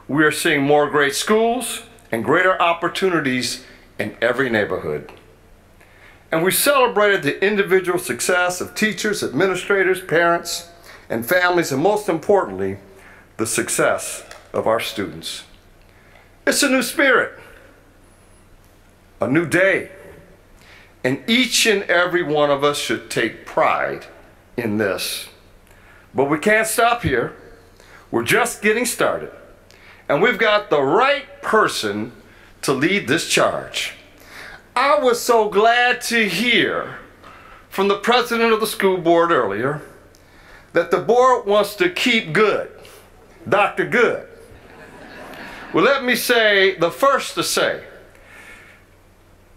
We are seeing more great schools and greater opportunities in every neighborhood. And we celebrated the individual success of teachers, administrators, parents, and families, and most importantly, the success of our students. It's a new spirit, a new day, and each and every one of us should take pride in this. But we can't stop here. We're just getting started, and we've got the right person to lead this charge. I was so glad to hear from the president of the school board earlier that the board wants to keep good, Dr. Good. Well, let me say, the first to say,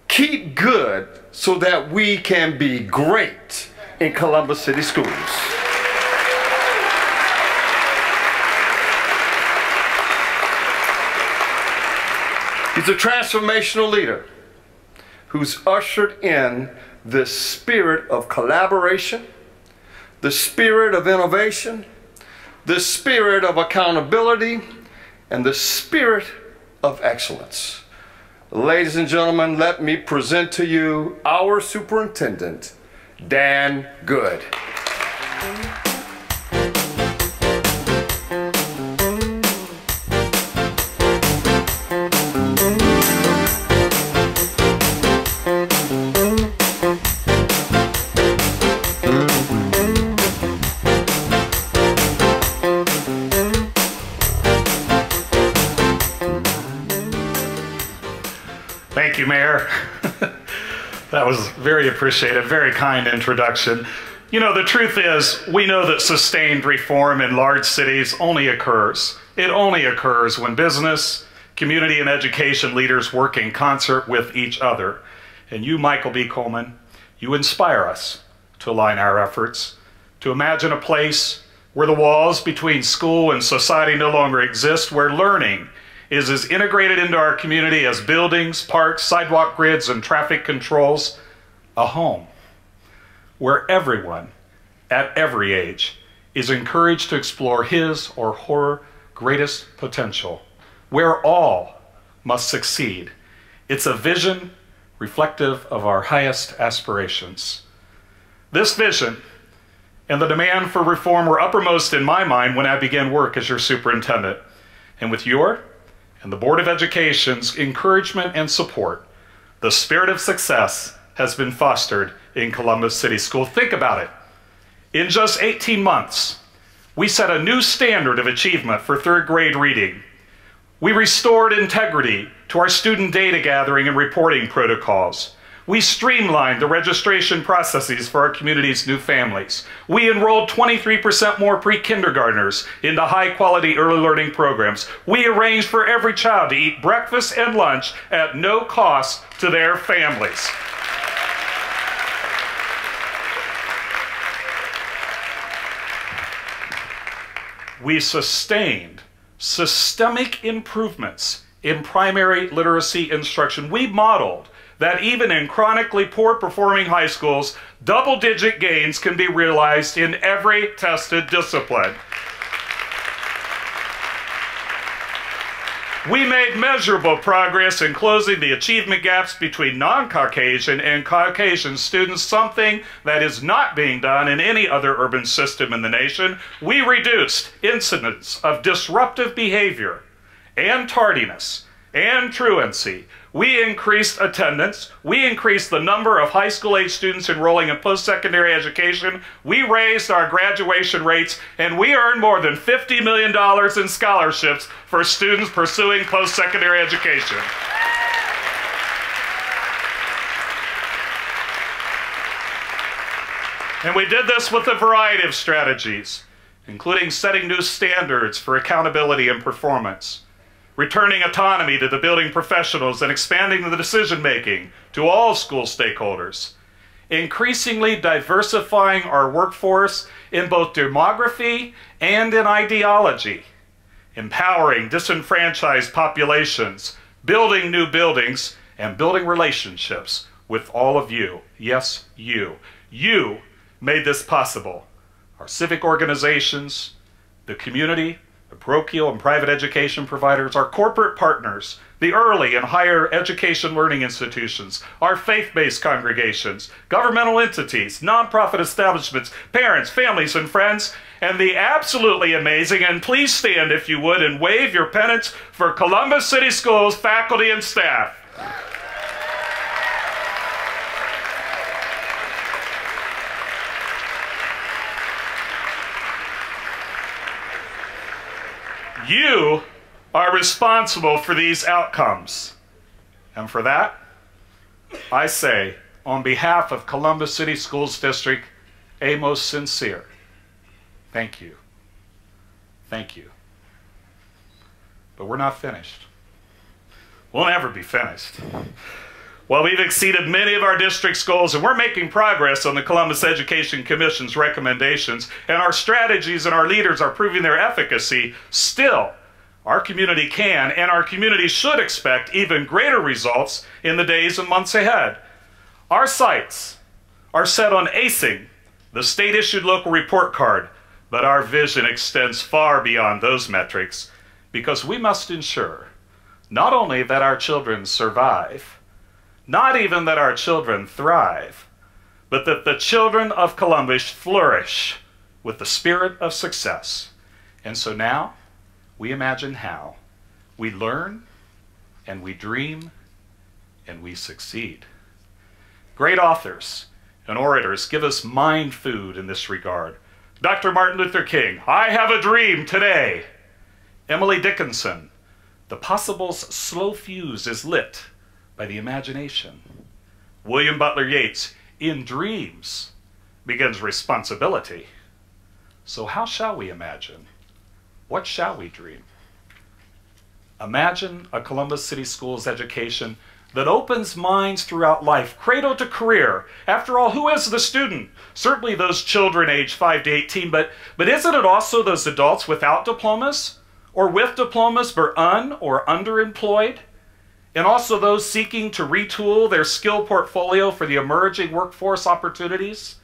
keep good so that we can be great in Columbus City Schools. He's a transformational leader who's ushered in this spirit of collaboration, the spirit of innovation, the spirit of accountability, and the spirit of excellence. Ladies and gentlemen, let me present to you our superintendent, Dan Good. Thank you, Mayor. That was very appreciated, very kind introduction. You know, the truth is, we know that sustained reform in large cities only occurs. It only occurs when business, community, and education leaders work in concert with each other. And you, Michael B. Coleman, you inspire us to align our efforts, to imagine a place where the walls between school and society no longer exist, where learning is as integrated into our community as buildings, parks, sidewalk grids, and traffic controls. A home where everyone at every age is encouraged to explore his or her greatest potential, where all must succeed. It's a vision reflective of our highest aspirations. This vision and the demand for reform were uppermost in my mind when I began work as your superintendent. And with your and the Board of Education's encouragement and support, the spirit of success has been fostered in Columbus City School. Think about it. In just 18 months, we set a new standard of achievement for third grade reading. We restored integrity to our student data gathering and reporting protocols. We streamlined the registration processes for our community's new families. We enrolled 23% more pre-kindergartners into high-quality early learning programs. We arranged for every child to eat breakfast and lunch at no cost to their families. We sustained systemic improvements in primary literacy instruction. We modeled that even in chronically poor performing high schools, double-digit gains can be realized in every tested discipline. We made measurable progress in closing the achievement gaps between non-Caucasian and Caucasian students, something that is not being done in any other urban system in the nation. We reduced incidents of disruptive behavior and tardiness and truancy. We increased attendance. We increased the number of high school age students enrolling in post-secondary education. We raised our graduation rates, and we earned more than $50 million in scholarships for students pursuing post-secondary education. And we did this with a variety of strategies, including setting new standards for accountability and performance, returning autonomy to the building professionals and expanding the decision-making to all school stakeholders, increasingly diversifying our workforce in both demography and in ideology, empowering disenfranchised populations, building new buildings, and building relationships with all of you. Yes, you. You made this possible. Our civic organizations, the community, the parochial and private education providers, our corporate partners, the early and higher education learning institutions, our faith-based congregations, governmental entities, nonprofit establishments, parents, families, and friends, and the absolutely amazing, and please stand if you would and wave your pennants for Columbus City Schools faculty and staff. You are responsible for these outcomes. And for that, I say, on behalf of Columbus City Schools District, a most sincere thank you. Thank you. But we're not finished. We'll never be finished. While we've exceeded many of our district's goals and we're making progress on the Columbus Education Commission's recommendations, and our strategies and our leaders are proving their efficacy, still, our community can and our community should expect even greater results in the days and months ahead. Our sights are set on acing the state-issued local report card, but our vision extends far beyond those metrics because we must ensure not only that our children survive, not even that our children thrive, but that the children of Columbus flourish with the spirit of success. And so now, we imagine how. We learn, and we dream, and we succeed. Great authors and orators give us mind food in this regard. Dr. Martin Luther King, I have a dream today. Emily Dickinson, the possible's slow fuse is lit by the imagination. William Butler Yeats, in dreams begins responsibility. So how shall we imagine? What shall we dream? Imagine a Columbus City Schools education that opens minds throughout life, cradle to career. After all, who is the student? Certainly those children aged 5 to 18, but isn't it also those adults without diplomas, or with diplomas but or underemployed? And also those seeking to retool their skill portfolio for the emerging workforce opportunities?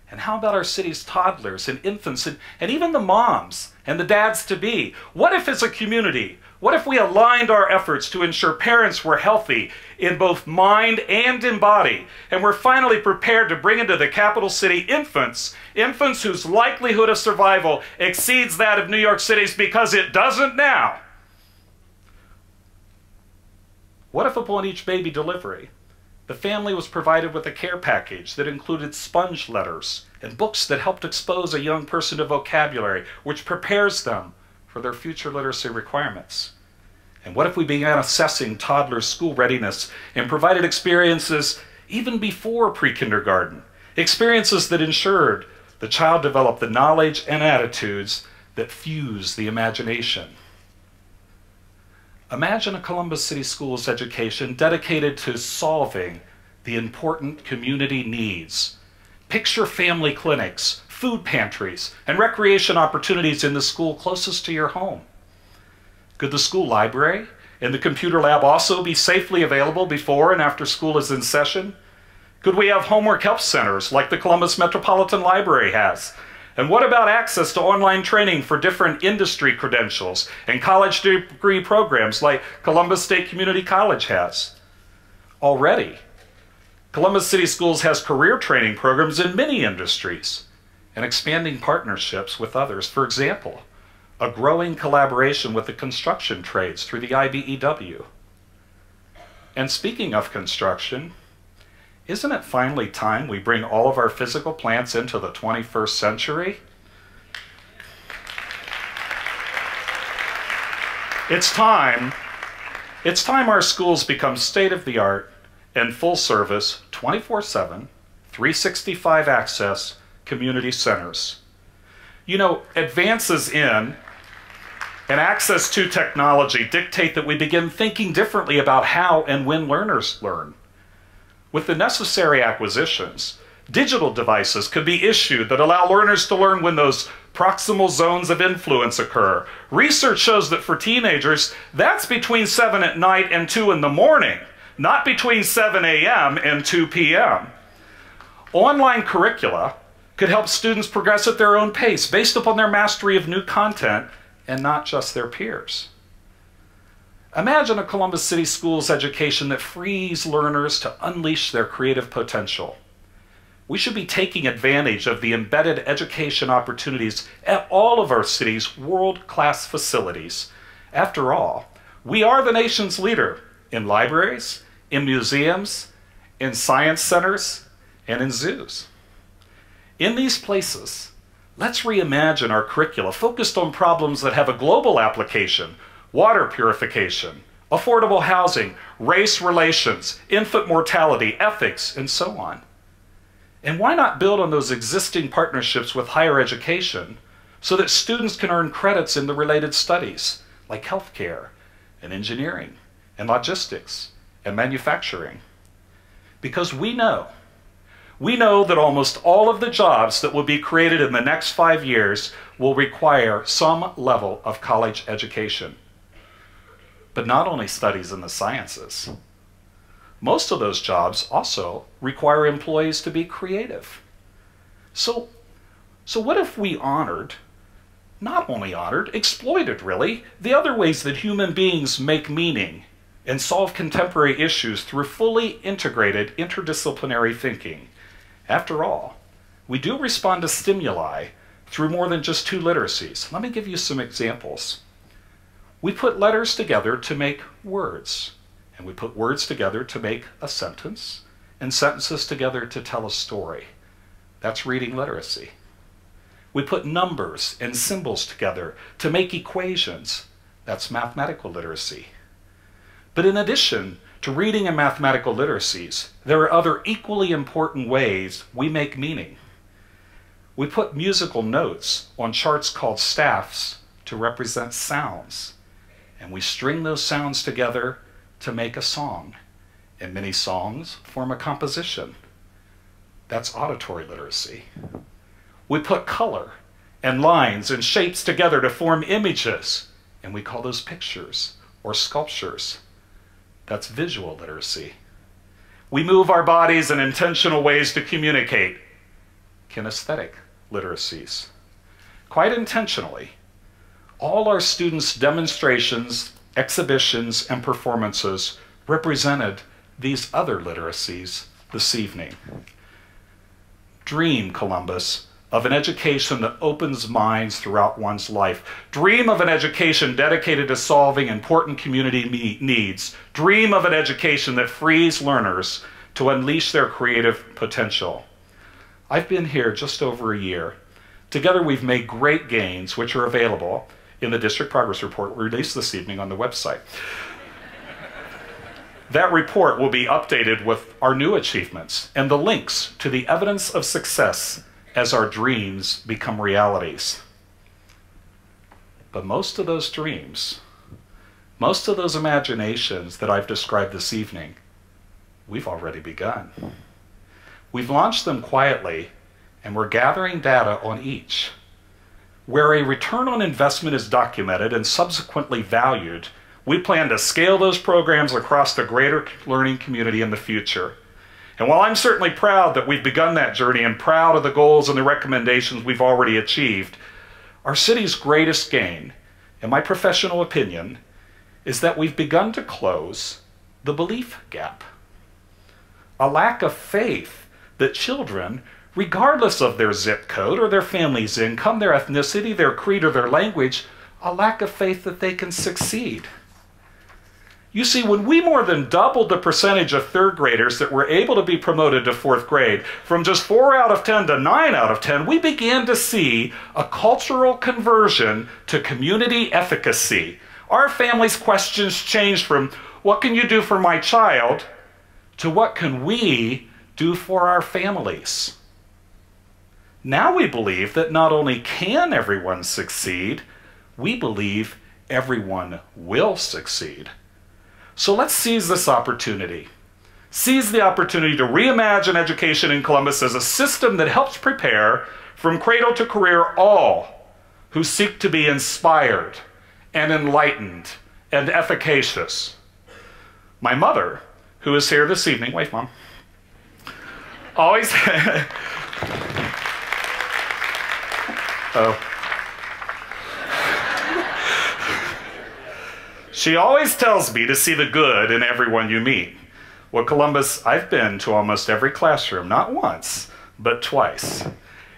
And how about our city's toddlers and infants and even the moms and the dads-to-be? What if as a community, what if we aligned our efforts to ensure parents were healthy in both mind and in body, and we're finally prepared to bring into the capital city infants whose likelihood of survival exceeds that of New York City's because it doesn't now? What if upon each baby delivery, the family was provided with a care package that included sponge letters and books that helped expose a young person to vocabulary, which prepares them for their future literacy requirements? And what if we began assessing toddlers' school readiness and provided experiences even before pre-kindergarten, experiences that ensured the child developed the knowledge and attitudes that fuse the imagination? Imagine a Columbus City Schools education dedicated to solving the important community needs. Picture family clinics, food pantries, and recreation opportunities in the school closest to your home. Could the school library and the computer lab also be safely available before and after school is in session? Could we have homework help centers like the Columbus Metropolitan Library has? And what about access to online training for different industry credentials and college degree programs like Columbus State Community College has? Already, Columbus City Schools has career training programs in many industries and expanding partnerships with others. For example, a growing collaboration with the construction trades through the IBEW. And speaking of construction, isn't it finally time we bring all of our physical plants into the 21st century? It's time our schools become state-of-the-art and full-service, 24/7, 365 access community centers. You know, advances in and access to technology dictate that we begin thinking differently about how and when learners learn. With the necessary acquisitions, Digital devices could be issued that allow learners to learn when those proximal zones of influence occur. Research shows that for teenagers, that's between 7 at night and 2 in the morning, not between 7 a.m. and 2 p.m. Online curricula could help students progress at their own pace based upon their mastery of new content and not just their peers. Imagine a Columbus City Schools education that frees learners to unleash their creative potential. We should be taking advantage of the embedded education opportunities at all of our city's world-class facilities. After all, we are the nation's leader in libraries, in museums, in science centers, and in zoos. In these places, let's reimagine our curricula focused on problems that have a global application: water purification, affordable housing, race relations, infant mortality, ethics, and so on. And why not build on those existing partnerships with higher education so that students can earn credits in the related studies like healthcare and engineering and logistics and manufacturing? Because we know that almost all of the jobs that will be created in the next 5 years will require some level of college education. But not only studies in the sciences. Most of those jobs also require employees to be creative. So what if we honored, not only honored, exploited really, the other ways that human beings make meaning and solve contemporary issues through fully integrated interdisciplinary thinking? After all, we do respond to stimuli through more than just 2 literacies. Let me give you some examples. We put letters together to make words. And we put words together to make a sentence, and sentences together to tell a story. That's reading literacy. We put numbers and symbols together to make equations. That's mathematical literacy. But in addition to reading and mathematical literacies, there are other equally important ways we make meaning. We put musical notes on charts called staffs to represent sounds, and we string those sounds together to make a song, and many songs form a composition. That's auditory literacy. We put color and lines and shapes together to form images, and we call those pictures or sculptures. That's visual literacy. We move our bodies in intentional ways to communicate. Kinesthetic literacies. Quite intentionally, all our students' demonstrations, exhibitions, and performances represented these other literacies this evening. Dream, Columbus, of an education that opens minds throughout one's life. Dream of an education dedicated to solving important community needs. Dream of an education that frees learners to unleash their creative potential. I've been here just over a year. Together we've made great gains, which are available in the District Progress Report released this evening on the website. That report will be updated with our new achievements and the links to the evidence of success as our dreams become realities. But most of those dreams, most of those imaginations that I've described this evening, we've already begun. We've launched them quietly, and we're gathering data on each. Where a return on investment is documented and subsequently valued, we plan to scale those programs across the greater learning community in the future. And while I'm certainly proud that we've begun that journey and proud of the goals and the recommendations we've already achieved, our city's greatest gain, in my professional opinion, is that we've begun to close the belief gap. A lack of faith that children, regardless of their zip code or their family's income, their ethnicity, their creed, or their language, a lack of faith that they can succeed. You see, when we more than doubled the percentage of 3rd graders that were able to be promoted to 4th grade, from just 4 out of 10 to 9 out of 10, we began to see a cultural conversion to community efficacy. Our family's questions changed from, what can you do for my child, to what can we do for our families? Now we believe that not only can everyone succeed, we believe everyone will succeed. So let's seize this opportunity seize the opportunity to reimagine education in Columbus as a system that helps prepare from cradle to career all who seek to be inspired and enlightened and efficacious. My mother, who is here this evening, wave, Mom, always, she always tells me to see the good in everyone you meet. Well, Columbus, I've been to almost every classroom, not once, but twice.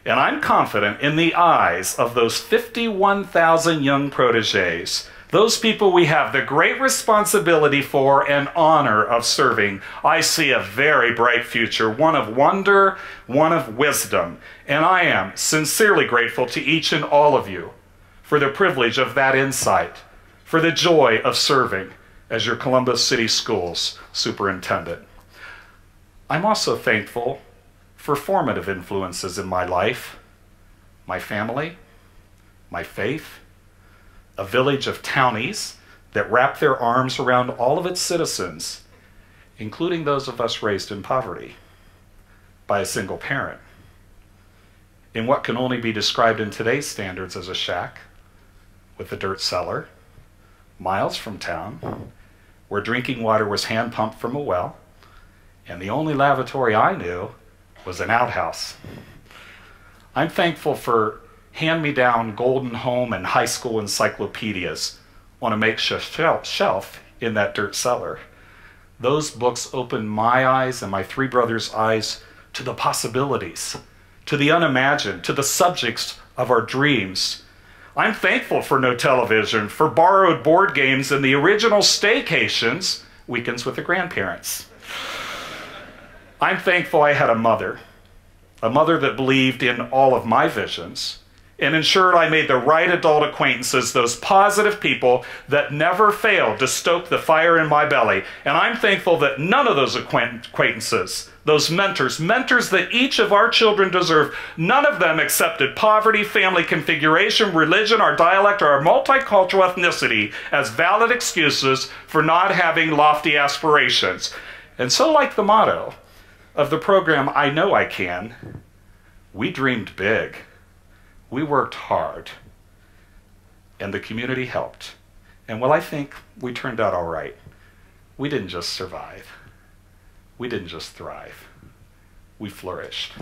And I'm confident in the eyes of those 51,000 young proteges, those people we have the great responsibility for and honor of serving, I see a very bright future, one of wonder, one of wisdom. And I am sincerely grateful to each and all of you for the privilege of that insight, for the joy of serving as your Columbus City Schools superintendent. I'm also thankful for formative influences in my life, my family, my faith, a village of townies that wrap their arms around all of its citizens, including those of us raised in poverty by a single parent, in what can only be described in today's standards as a shack with a dirt cellar, miles from town, where drinking water was hand-pumped from a well, and the only lavatory I knew was an outhouse. I'm thankful for hand-me-down golden home and high school encyclopedias on a makeshift shelf in that dirt cellar. Those books opened my eyes and my three brothers' eyes to the possibilities, to the unimagined, to the subjects of our dreams. I'm thankful for no television, for borrowed board games and the original staycations, weekends with the grandparents. I'm thankful I had a mother that believed in all of my visions and ensured I made the right adult acquaintances, those positive people that never failed to stoke the fire in my belly. And I'm thankful that none of those acquaintances, those mentors that each of our children deserve, none of them accepted poverty, family configuration, religion, our dialect, or our multicultural ethnicity as valid excuses for not having lofty aspirations. And so, like the motto of the program, I Know I Can, we dreamed big. We worked hard, and the community helped. And well, I think we turned out all right. We didn't just survive. We didn't just thrive. We flourished.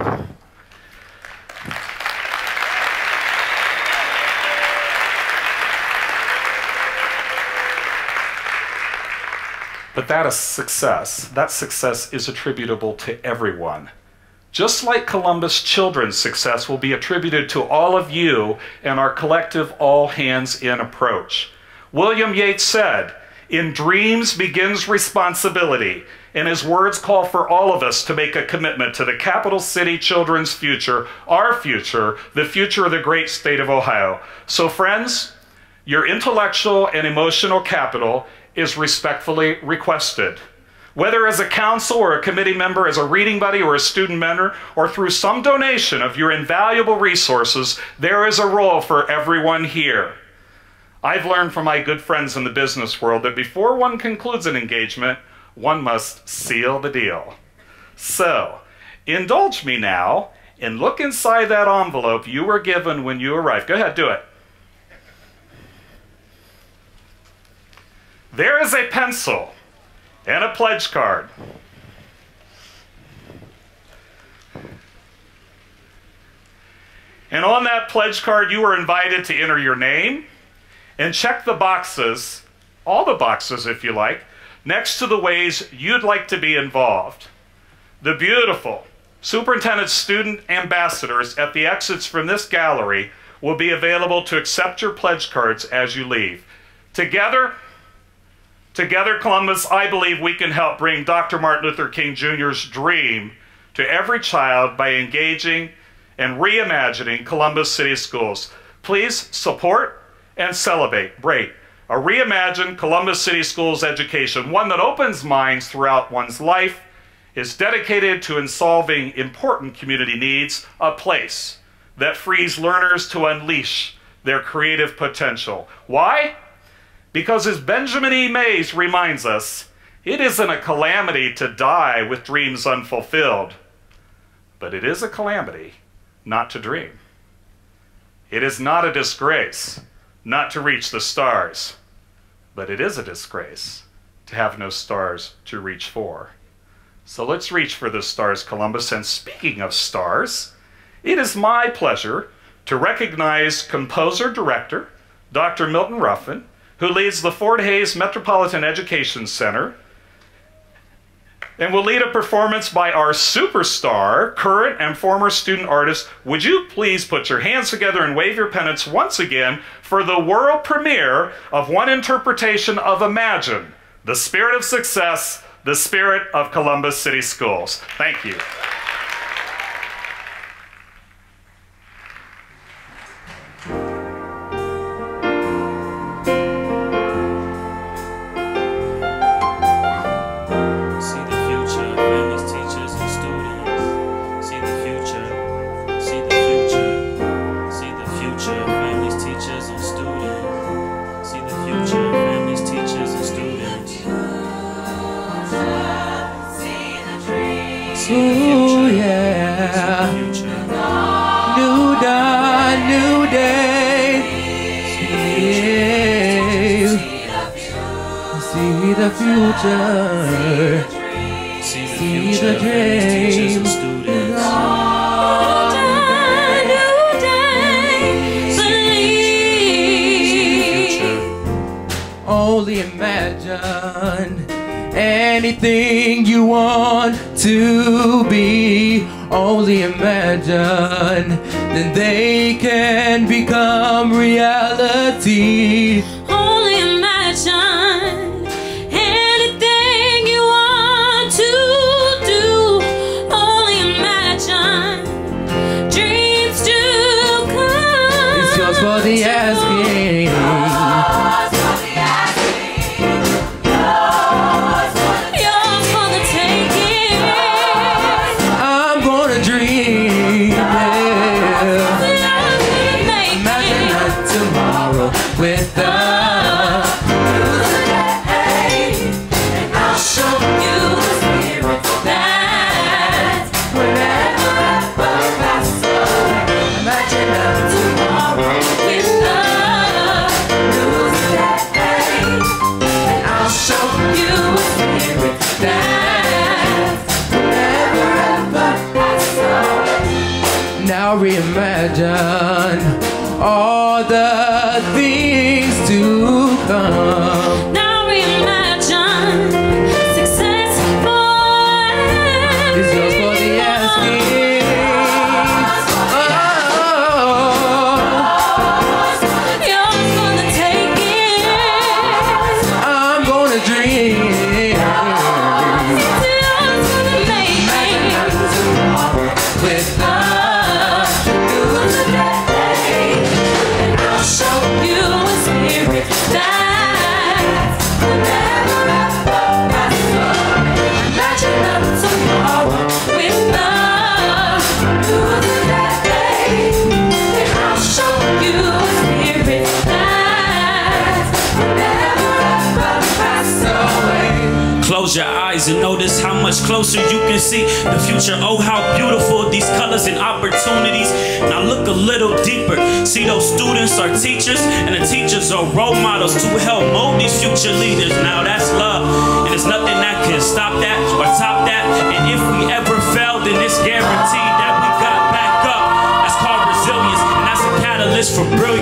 But that success is attributable to everyone. Just like Columbus children's success will be attributed to all of you and our collective all-hands-in approach. William Yates said, "In dreams begins responsibility," and his words call for all of us to make a commitment to the capital city children's future, our future, the future of the great state of Ohio. So friends, your intellectual and emotional capital is respectfully requested. Whether as a council or a committee member, as a reading buddy or a student mentor, or through some donation of your invaluable resources, there is a role for everyone here. I've learned from my good friends in the business world that before one concludes an engagement, one must seal the deal. So, indulge me now and look inside that envelope you were given when you arrived. Go ahead, do it. There is a pencil and a pledge card. And on that pledge card, you were invited to enter your name and check the boxes, all the boxes if you like, next to the ways you'd like to be involved. The beautiful superintendent student ambassadors at the exits from this gallery will be available to accept your pledge cards as you leave. Together, Columbus, I believe we can help bring Dr. Martin Luther King Jr.'s dream to every child by engaging and reimagining Columbus City Schools. Please support and celebrate a reimagined Columbus City Schools education, one that opens minds throughout one's life, is dedicated to solving important community needs, a place that frees learners to unleash their creative potential. Why? Because as Benjamin E. Mays reminds us, It isn't a calamity to die with dreams unfulfilled, but it is a calamity not to dream. It is not a disgrace not to reach the stars, but it is a disgrace to have no stars to reach for. So let's reach for the stars, Columbus. And speaking of stars, it is my pleasure to recognize composer-director Dr. Milton Ruffin, who leads the Fort Hays Metropolitan Education Center, and will lead a performance by our superstar, current and former student artist. Would you please put your hands together and wave your pennants once again for the world premiere of one interpretation of Imagine, the Spirit of Success, the Spirit of Columbus City Schools. Thank you. Ooh, yeah. New dawn, new day. See the future. See the dream. Only imagine anything you want to be. Only imagine, then they can become reality. Only imagine anything you want to do. Only imagine dreams to come. It's yours for the asking. With the and I'll show you the spirit that whenever I saw. Imagine tomorrow with the news today, and I'll show you a spirit that whenever I saw. Now reimagine all the things to come. Now reimagine success for it's yours for the asking. Yours for the taking. I'm gonna dream. Yours for the making. With the show you a spirit that whenever I saw. Imagine up tomorrow with the news of that day, and I'll show you a spirit that whenever I saw. Close your eyes and notice how much closer you can see the future. Oh, how beautiful these colors and opportunities. Now look a little deeper. See, those students are teachers, and the teachers are role models to help mold these future leaders. Now that's love, and there's nothing that can stop that or top that. And if we ever fail, then it's guaranteed that we got back up. That's called resilience, and that's a catalyst for brilliance.